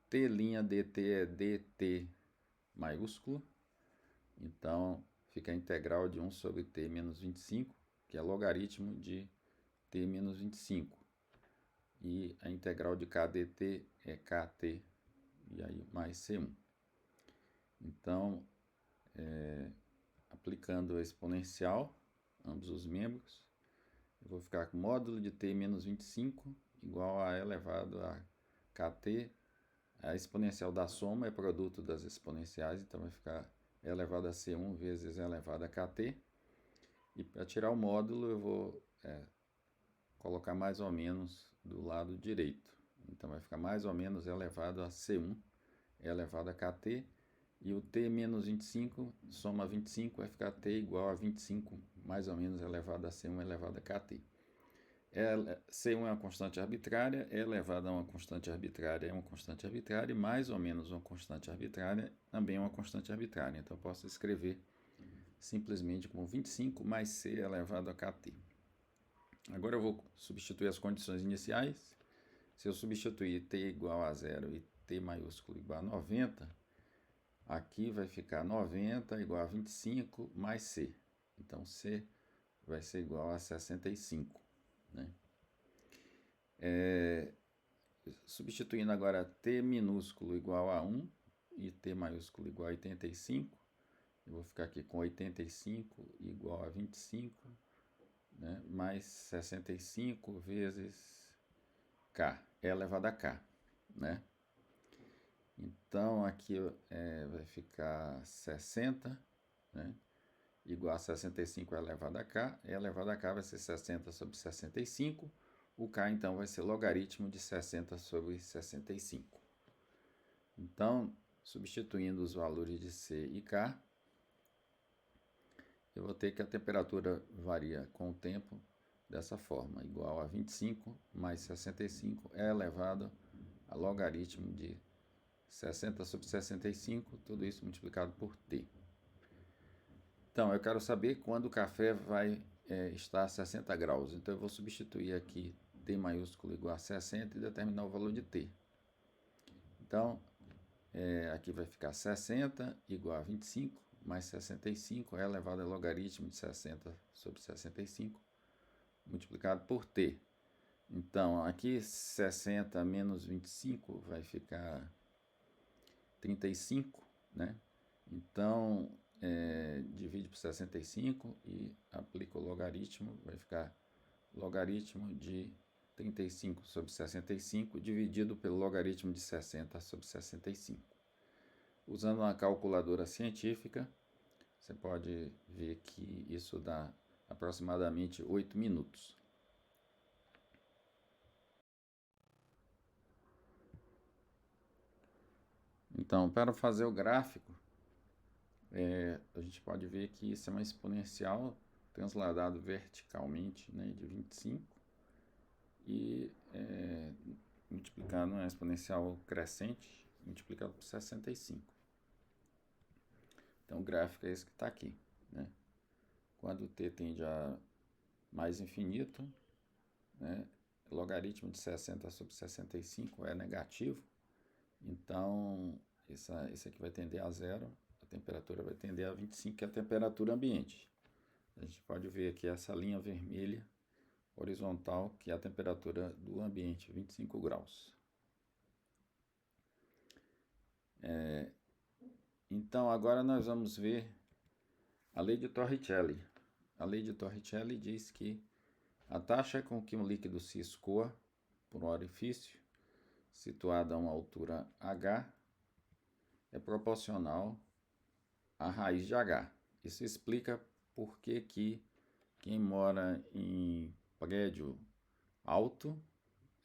Speaker 1: T' dt é dt maiúsculo. Então, fica a integral de 1 sobre t menos 25, que é logaritmo de t menos 25. E a integral de k dt é kt, e aí mais c1. Então, aplicando a exponencial, ambos os membros, eu vou ficar com módulo de t menos 25 igual a e elevado a kt. A exponencial da soma é produto das exponenciais, então vai ficar e elevado a c1 vezes e elevado a kt. E para tirar o módulo, eu vou colocar mais ou menos do lado direito. Então vai ficar mais ou menos elevado a c1 elevado a kt. E o t menos 25, soma 25, vai ficar t igual a 25, mais ou menos elevado a c1 elevado a kt. C1 é uma constante arbitrária, E elevado a uma constante arbitrária é uma constante arbitrária, e mais ou menos uma constante arbitrária também é uma constante arbitrária. Então eu posso escrever simplesmente como 25 mais C elevado a kt. Agora eu vou substituir as condições iniciais. Se eu substituir t igual a 0 e t maiúsculo igual a 90, aqui vai ficar 90 igual a 25 mais C. Então C vai ser igual a 65. Né? Substituindo agora t minúsculo igual a 1 e t maiúsculo igual a 85, eu vou ficar aqui com 85 igual a 25, né, mais 65 vezes k, e elevado a k. Né? Então aqui vai ficar 60, né, igual a 65 elevado a k, e elevado a k vai ser 60 sobre 65, o k então vai ser logaritmo de 60 sobre 65. Então, substituindo os valores de C e K, eu vou ter que a temperatura varia com o tempo dessa forma, igual a 25 mais 65 é elevado a logaritmo de 60 sobre 65, tudo isso multiplicado por T. Então, eu quero saber quando o café vai estar a 60 graus. Então, eu vou substituir aqui T maiúsculo igual a 60 e determinar o valor de T. Então, aqui vai ficar 60 igual a 25, mais 65 é elevado a logaritmo de 60 sobre 65, multiplicado por T. Então, aqui 60 menos 25 vai ficar 35, né? Então, divide por 65 e aplica o logaritmo, vai ficar logaritmo de 35 sobre 65 dividido pelo logaritmo de 60 sobre 65. Usando uma calculadora científica, você pode ver que isso dá aproximadamente 8 minutos. Então, para fazer o gráfico, a gente pode ver que isso é uma exponencial transladado verticalmente, né, de 25 e multiplicando uma exponencial crescente multiplicado por 65. Então o gráfico é esse que está aqui. Né? Quando t tende a mais infinito, né, logaritmo de 60 sobre 65 é negativo, então esse aqui vai tender a zero, a temperatura vai tender a 25, que é a temperatura ambiente. A gente pode ver aqui essa linha vermelha horizontal, que é a temperatura do ambiente, 25 graus. Então, agora nós vamos ver a lei de Torricelli. A lei de Torricelli diz que a taxa com que um líquido se escoa por um orifício situado a uma altura h é proporcional à raiz de h. Isso explica por que quem mora em prédio alto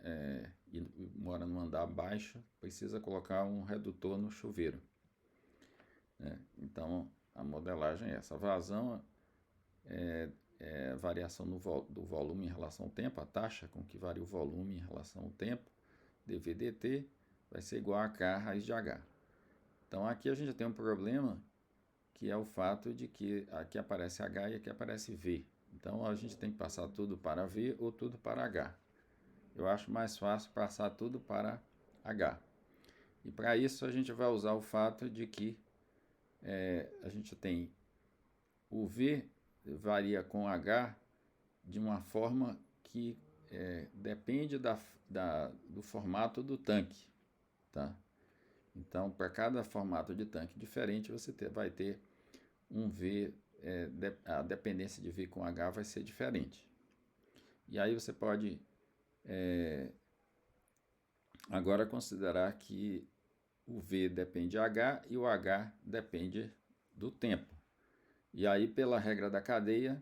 Speaker 1: e mora no andar baixo, precisa colocar um redutor no chuveiro, né? Então, a modelagem é essa. A vazão é a variação do volume em relação ao tempo, a taxa com que varia o volume em relação ao tempo, dV/dt, vai ser igual a K raiz de H. Então, aqui a gente tem um problema, que é o fato de que aqui aparece H e aqui aparece V. Então, a gente tem que passar tudo para V ou tudo para H. Eu acho mais fácil passar tudo para H. E para isso a gente vai usar o fato de que a gente tem o V varia com H de uma forma que depende do formato do tanque, tá? Então, para cada formato de tanque diferente, você vai ter um V, a dependência de V com H vai ser diferente. E aí você pode agora considerar que o V depende de H e o H depende do tempo. E aí, pela regra da cadeia,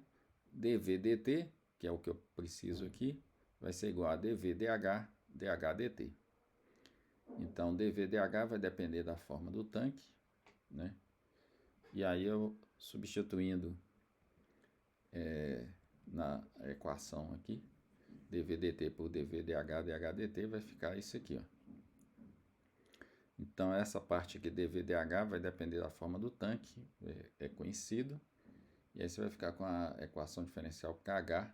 Speaker 1: dV/dt, que é o que eu preciso aqui, vai ser igual a dV/dH, dH/dt. Então, dV/dH vai depender da forma do tanque, né? E aí, eu substituindo na equação aqui, dV/dt por dV/dH, dH/dt, vai ficar isso aqui, ó. Então, essa parte aqui, dV/dH, vai depender da forma do tanque, é conhecido. E aí você vai ficar com a equação diferencial KH,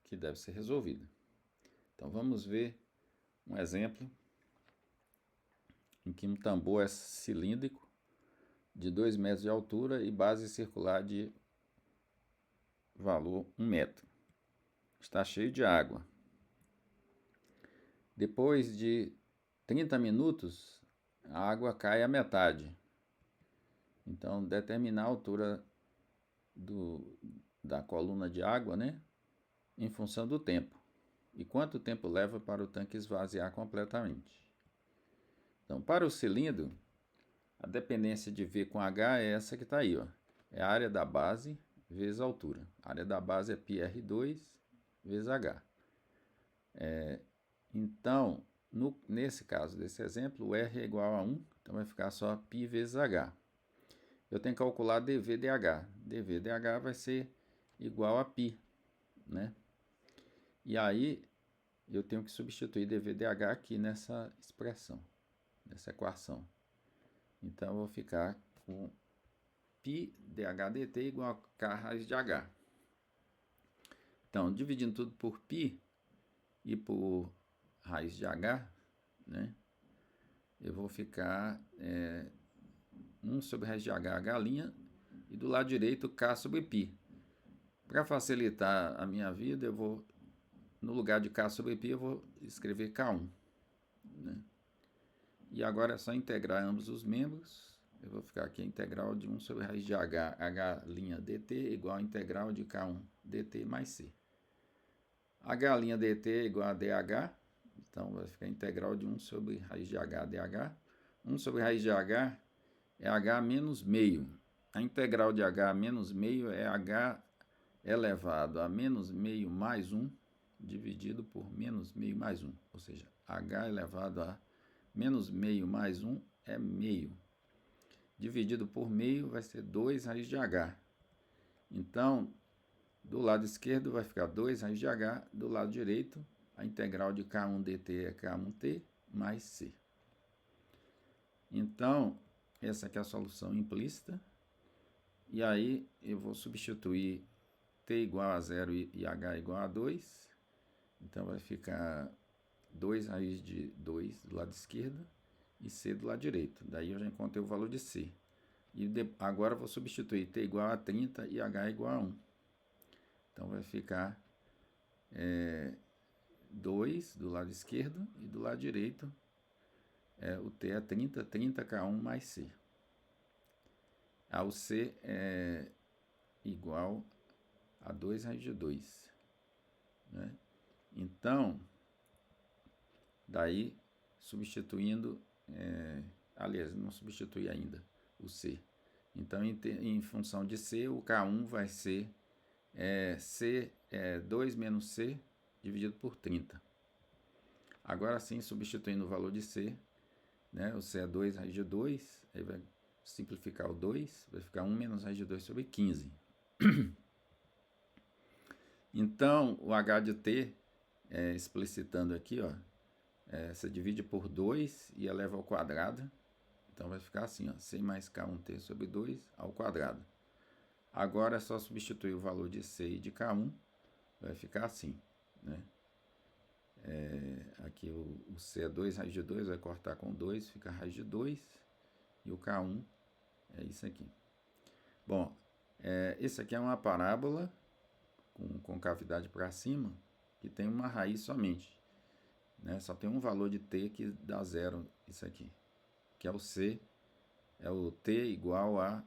Speaker 1: que deve ser resolvida. Então, vamos ver um exemplo em que um tambor é cilíndrico, de 2 metros de altura e base circular de valor 1 metro. Está cheio de água. Depois de 30 minutos, a água cai à metade. Então, determinar a altura da coluna de água, né, em função do tempo. E quanto tempo leva para o tanque esvaziar completamente. Então, para o cilindro, a dependência de V com H é essa que está aí, ó. É a área da base vezes a altura. A área da base é πr2 vezes H. Então, nesse caso desse exemplo, o R é igual a 1, então vai ficar só π vezes H. Eu tenho que calcular dV/dH. dV/dH vai ser igual a π, né? E aí, eu tenho que substituir dV/dH aqui nessa expressão, nessa equação. Então, eu vou ficar com π dH/dt igual a K raiz de H. Então, dividindo tudo por π e por raiz de H, né, eu vou ficar 1 sobre raiz de H, H', e do lado direito K sobre π. Para facilitar a minha vida, eu vou, no lugar de K sobre π, eu vou escrever K1. Né? E agora é só integrar ambos os membros. Eu vou ficar aqui a integral de 1 sobre raiz de H, H' dt, igual a integral de K1 dt mais C. H' dt é igual a dH, então vai ficar a integral de 1 sobre raiz de H dH. 1 sobre raiz de H é H menos meio. A integral de H menos meio é H elevado a menos meio mais 1, dividido por menos meio mais 1. Ou seja, H elevado a menos meio mais 1 é meio. Dividido por meio vai ser 2 raiz de H. Então, do lado esquerdo vai ficar 2 raiz de H. Do lado direito, a integral de K1 dt é K1t mais C. Então, essa aqui é a solução implícita. E aí, eu vou substituir t igual a 0 e h igual a 2. Então, vai ficar 2 raiz de 2 do lado esquerdo e c do lado direito. Daí, eu já encontrei o valor de c. E agora, eu vou substituir t igual a 30 e h igual a 1. Então, vai ficar 2 do lado esquerdo e do lado direito o t é 30, 30k1 mais c. O c é igual a 2 raiz de 2. Né? Então, daí, substituindo, aliás, não substitui ainda o c. Então, em função de c, o k1 vai ser c 2 menos c dividido por 30. Agora sim, substituindo o valor de C, né? O C é 2 raiz de 2, aí vai simplificar o 2, vai ficar 1 menos raiz de 2 sobre 15. Então, o H de T, explicitando aqui, ó, você divide por 2 e eleva ao quadrado. Então, vai ficar assim, ó, C mais K1T sobre 2 ao quadrado. Agora é só substituir o valor de C e de K1, vai ficar assim, né? Aqui o C é 2 raiz de 2, vai cortar com 2, fica raiz de 2, e o K1 é isso aqui. Bom, esse aqui é uma parábola com concavidade para cima, que tem uma raiz somente, né? Só tem um valor de t que dá zero, isso aqui, que é o c, é o t igual a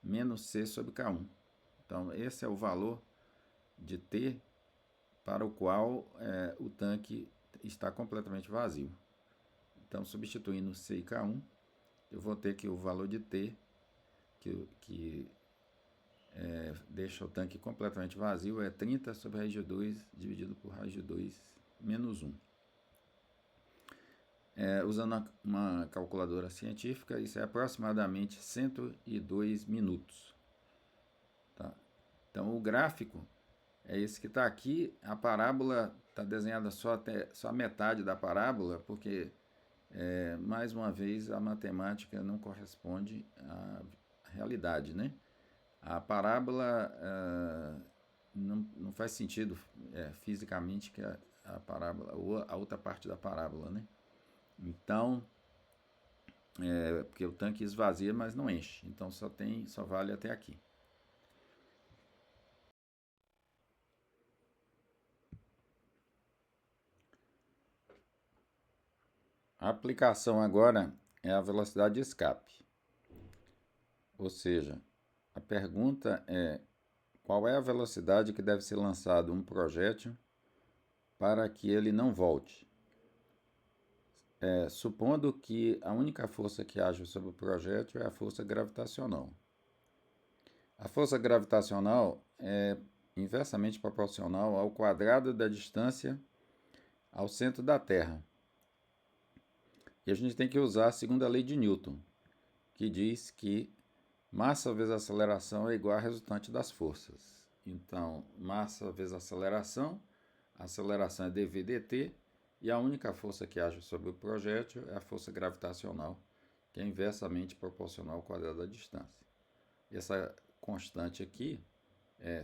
Speaker 1: menos c sobre k1. Então, esse é o valor de t para o qual o tanque está completamente vazio. Então, substituindo c e k1, eu vou ter que o valor de t, que deixa o tanque completamente vazio, é 30 sobre raiz de 2 dividido por raiz de 2 menos 1. Usando uma calculadora científica, isso é aproximadamente 102 minutos. Tá? Então, o gráfico é esse que está aqui. A parábola está desenhada só a metade da parábola, porque, mais uma vez, a matemática não corresponde à realidade, né? A parábola não faz sentido fisicamente que a parábola, ou a outra parte da parábola, né? Então, porque o tanque esvazia, mas não enche. Então, só vale até aqui. A aplicação agora é a velocidade de escape. Ou seja, a pergunta é: qual é a velocidade que deve ser lançado um projétil para que ele não volte? Supondo que a única força que age sobre o projétil é a força gravitacional. A força gravitacional é inversamente proporcional ao quadrado da distância ao centro da Terra. E a gente tem que usar a segunda lei de Newton, que diz que massa vezes aceleração é igual a resultante das forças. Então, massa vezes aceleração é dv dt, e a única força que age sobre o projétil é a força gravitacional, que é inversamente proporcional ao quadrado da distância. Essa constante aqui,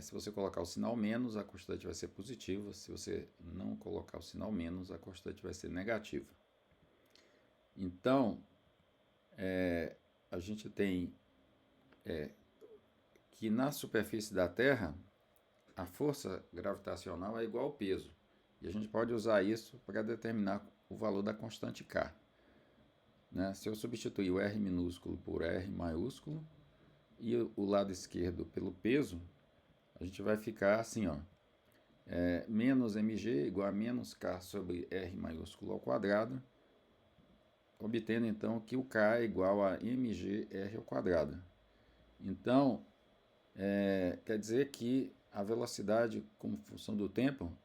Speaker 1: se você colocar o sinal menos, a constante vai ser positiva. Se você não colocar o sinal menos, a constante vai ser negativa. Então, a gente tem que na superfície da Terra, a força gravitacional é igual ao peso. E a gente pode usar isso para determinar o valor da constante K. Né? Se eu substituir o R minúsculo por R maiúsculo e o lado esquerdo pelo peso, a gente vai ficar assim, ó, menos mg igual a menos K sobre R maiúsculo ao quadrado, obtendo então que o K é igual a mgr ao quadrado. Então, quer dizer que a velocidade como função do tempo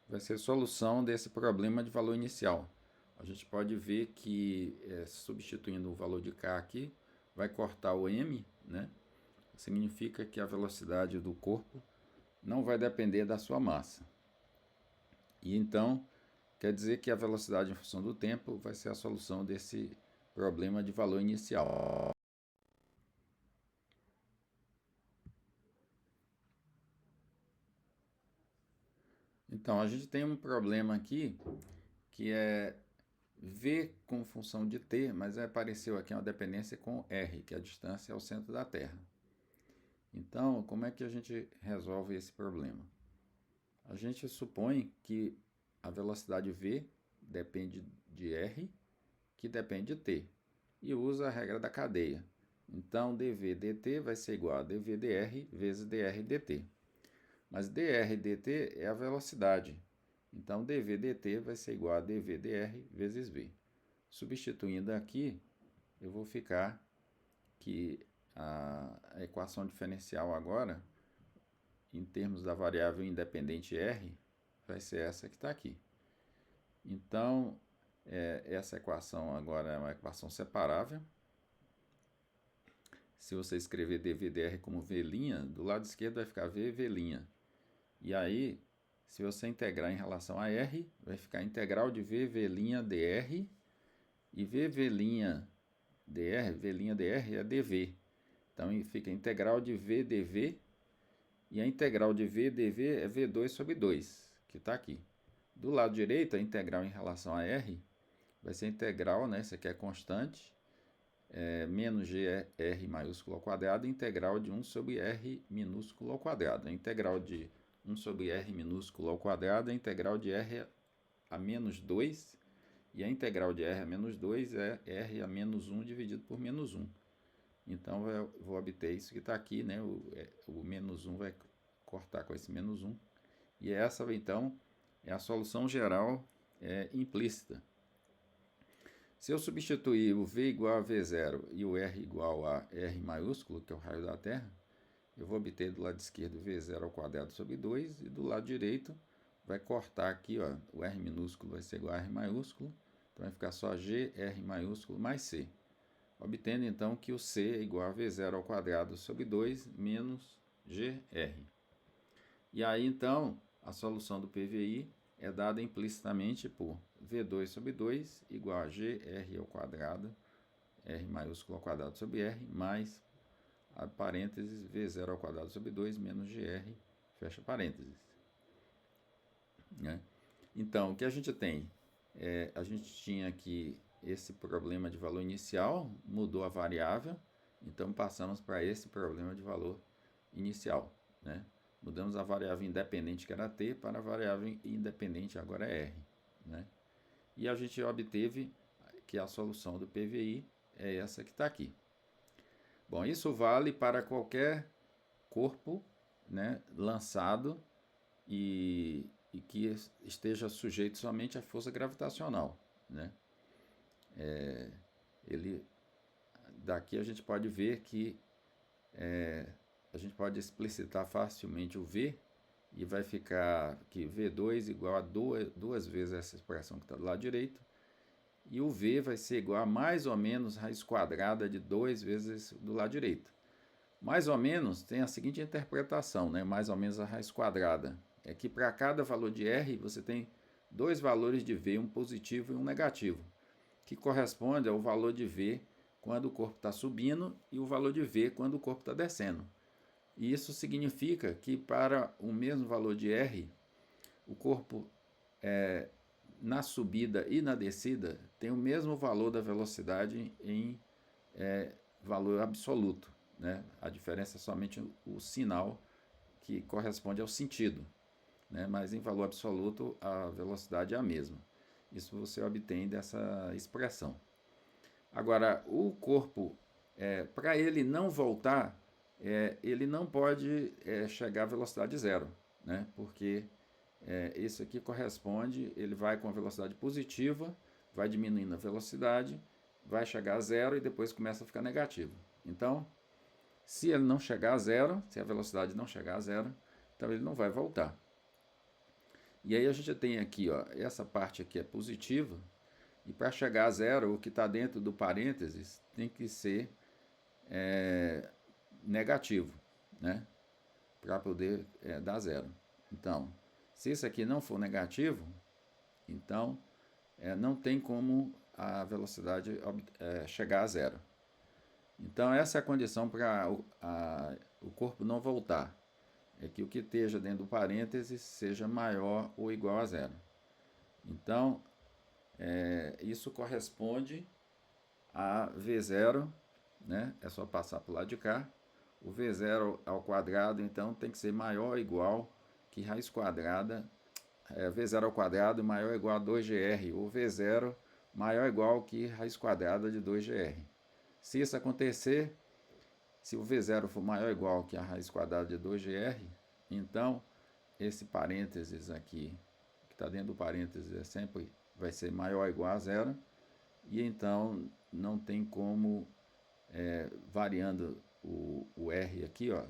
Speaker 1: vai ser solução desse problema de valor inicial. A gente pode ver que, substituindo o valor de K aqui, vai cortar o m, né? Significa que a velocidade do corpo não vai depender da sua massa. E então, quer dizer que a velocidade em função do tempo vai ser a solução desse problema de valor inicial. Então, a gente tem um problema aqui, que é V com função de t, mas apareceu aqui uma dependência com r, que é a distância ao centro da Terra. Então, como é que a gente resolve esse problema? A gente supõe que a velocidade v depende de r, que depende de t, e usa a regra da cadeia. Então, dv dt vai ser igual a dv dr vezes dr dt. Mas dr dt é a velocidade. Então, dv dt vai ser igual a dv dr vezes v. Substituindo aqui, eu vou ficar que a equação diferencial agora em termos da variável independente R, vai ser essa que está aqui. Então, essa equação agora é uma equação separável. Se você escrever dv dr como v', do lado esquerdo vai ficar v'. E aí, se você integrar em relação a r, vai ficar integral de v' dr, e v' dr é dv. Então, fica integral de v dv, e a integral de v dv é v2 sobre 2, que está aqui. Do lado direito, a integral em relação a r vai ser integral, né? Isso aqui é constante, menos gr maiúsculo ao quadrado, integral de 1 sobre r minúsculo ao quadrado. A integral de 1 sobre r minúsculo ao quadrado é a integral de r a menos 2, e a integral de r a menos 2 é r a menos 1 dividido por menos 1. Então, eu vou obter isso que está aqui, né? O menos 1 vai cortar com esse menos 1. E essa, então, é a solução geral implícita. Se eu substituir o v igual a v0 e o r igual a r maiúsculo, que é o raio da Terra, eu vou obter do lado esquerdo v0 ao quadrado sobre 2, e do lado direito vai cortar aqui, ó, o r minúsculo vai ser igual a r maiúsculo, então vai ficar só g r maiúsculo mais c. Obtendo então que o c é igual a v0 ao quadrado sobre 2 menos gr. E aí então a solução do PVI é dada implicitamente por v2 sobre 2 igual a gr ao quadrado, r maiúsculo ao quadrado sobre r, mais a parênteses v0 ao quadrado sobre 2 menos gr, fecha parênteses. Né? Então, o que a gente tem? A gente tinha aqui esse problema de valor inicial, mudou a variável, então passamos para esse problema de valor inicial. Né? Mudamos a variável independente, que era t, para a variável independente, agora é r. Né? E a gente obteve que a solução do PVI é essa que está aqui. Bom, isso vale para qualquer corpo, né, lançado e que esteja sujeito somente à força gravitacional. Né? Daqui a gente pode ver que a gente pode explicitar facilmente o V, e vai ficar que V2 igual a duas vezes essa expressão que está do lado direito, e o V vai ser igual a mais ou menos raiz quadrada de 2 vezes do lado direito. Mais ou menos tem a seguinte interpretação, né? Mais ou menos a raiz quadrada. É que para cada valor de R você tem dois valores de V, um positivo e um negativo, que corresponde ao valor de V quando o corpo está subindo e o valor de V quando o corpo está descendo. E isso significa que para o mesmo valor de R, o corpo na subida e na descida tem o mesmo valor da velocidade em valor absoluto. Né? A diferença é somente o sinal que corresponde ao sentido. Né? Mas em valor absoluto a velocidade é a mesma. Isso você obtém dessa expressão. Agora, o corpo, para ele não voltar, ele não pode chegar à velocidade zero, né? Porque isso aqui corresponde, ele vai com a velocidade positiva, vai diminuindo a velocidade, vai chegar a zero e depois começa a ficar negativo. Então, se ele não chegar a zero, se a velocidade não chegar a zero, então ele não vai voltar. E aí a gente tem aqui, ó, essa parte aqui é positiva, e para chegar a zero, o que está dentro do parênteses tem que ser negativo, né? Para poder dar zero. Então, se isso aqui não for negativo, então não tem como a velocidade chegar a zero. Então, essa é a condição para o corpo não voltar. É que o que esteja dentro do parênteses seja maior ou igual a zero. Então, isso corresponde a V0, né? É só passar para o lado de cá. O V0 ao quadrado, então, tem que ser maior ou igual que raiz quadrada, V0 ao quadrado maior ou igual a 2gr, ou V0 maior ou igual que raiz quadrada de 2gr. Se isso acontecer, se o V0 for maior ou igual que a raiz quadrada de 2gr, então esse parênteses aqui, que está dentro do parênteses, sempre vai ser maior ou igual a zero, e então não tem como, variando o R aqui, ó,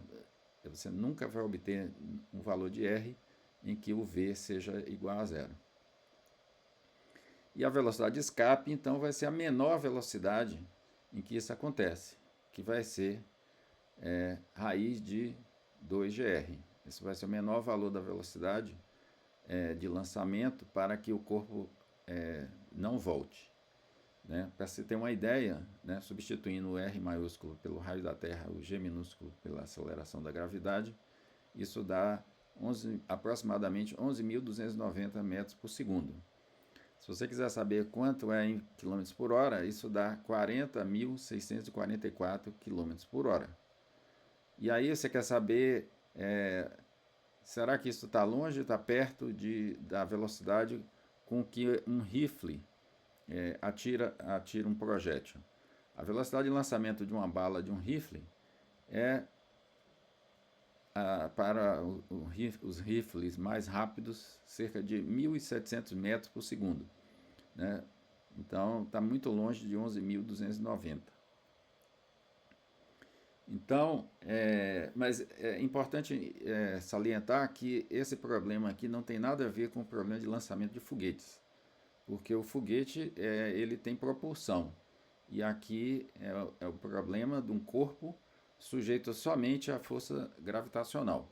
Speaker 1: Você nunca vai obter um valor de R em que o V seja igual a zero. E a velocidade de escape, então, vai ser a menor velocidade em que isso acontece, que vai ser raiz de 2GR. Esse vai ser o menor valor da velocidade de lançamento para que o corpo não volte. Né? Para você ter uma ideia, né, substituindo o R maiúsculo pelo raio da Terra, o G minúsculo pela aceleração da gravidade, isso dá aproximadamente 11.290 metros por segundo. Se você quiser saber quanto é em km por hora, isso dá 40.644 km por hora. E aí você quer saber, será que isso está longe, está perto da velocidade com que um rifle atira um projétil? A velocidade de lançamento de uma bala de um rifle é para os rifles mais rápidos, cerca de 1.700 metros por segundo. Né? Então, está muito longe de 11.290. Então, mas é importante salientar que esse problema aqui não tem nada a ver com o problema de lançamento de foguetes, porque o foguete ele tem propulsão, e aqui é o problema de um corpo sujeito somente à força gravitacional.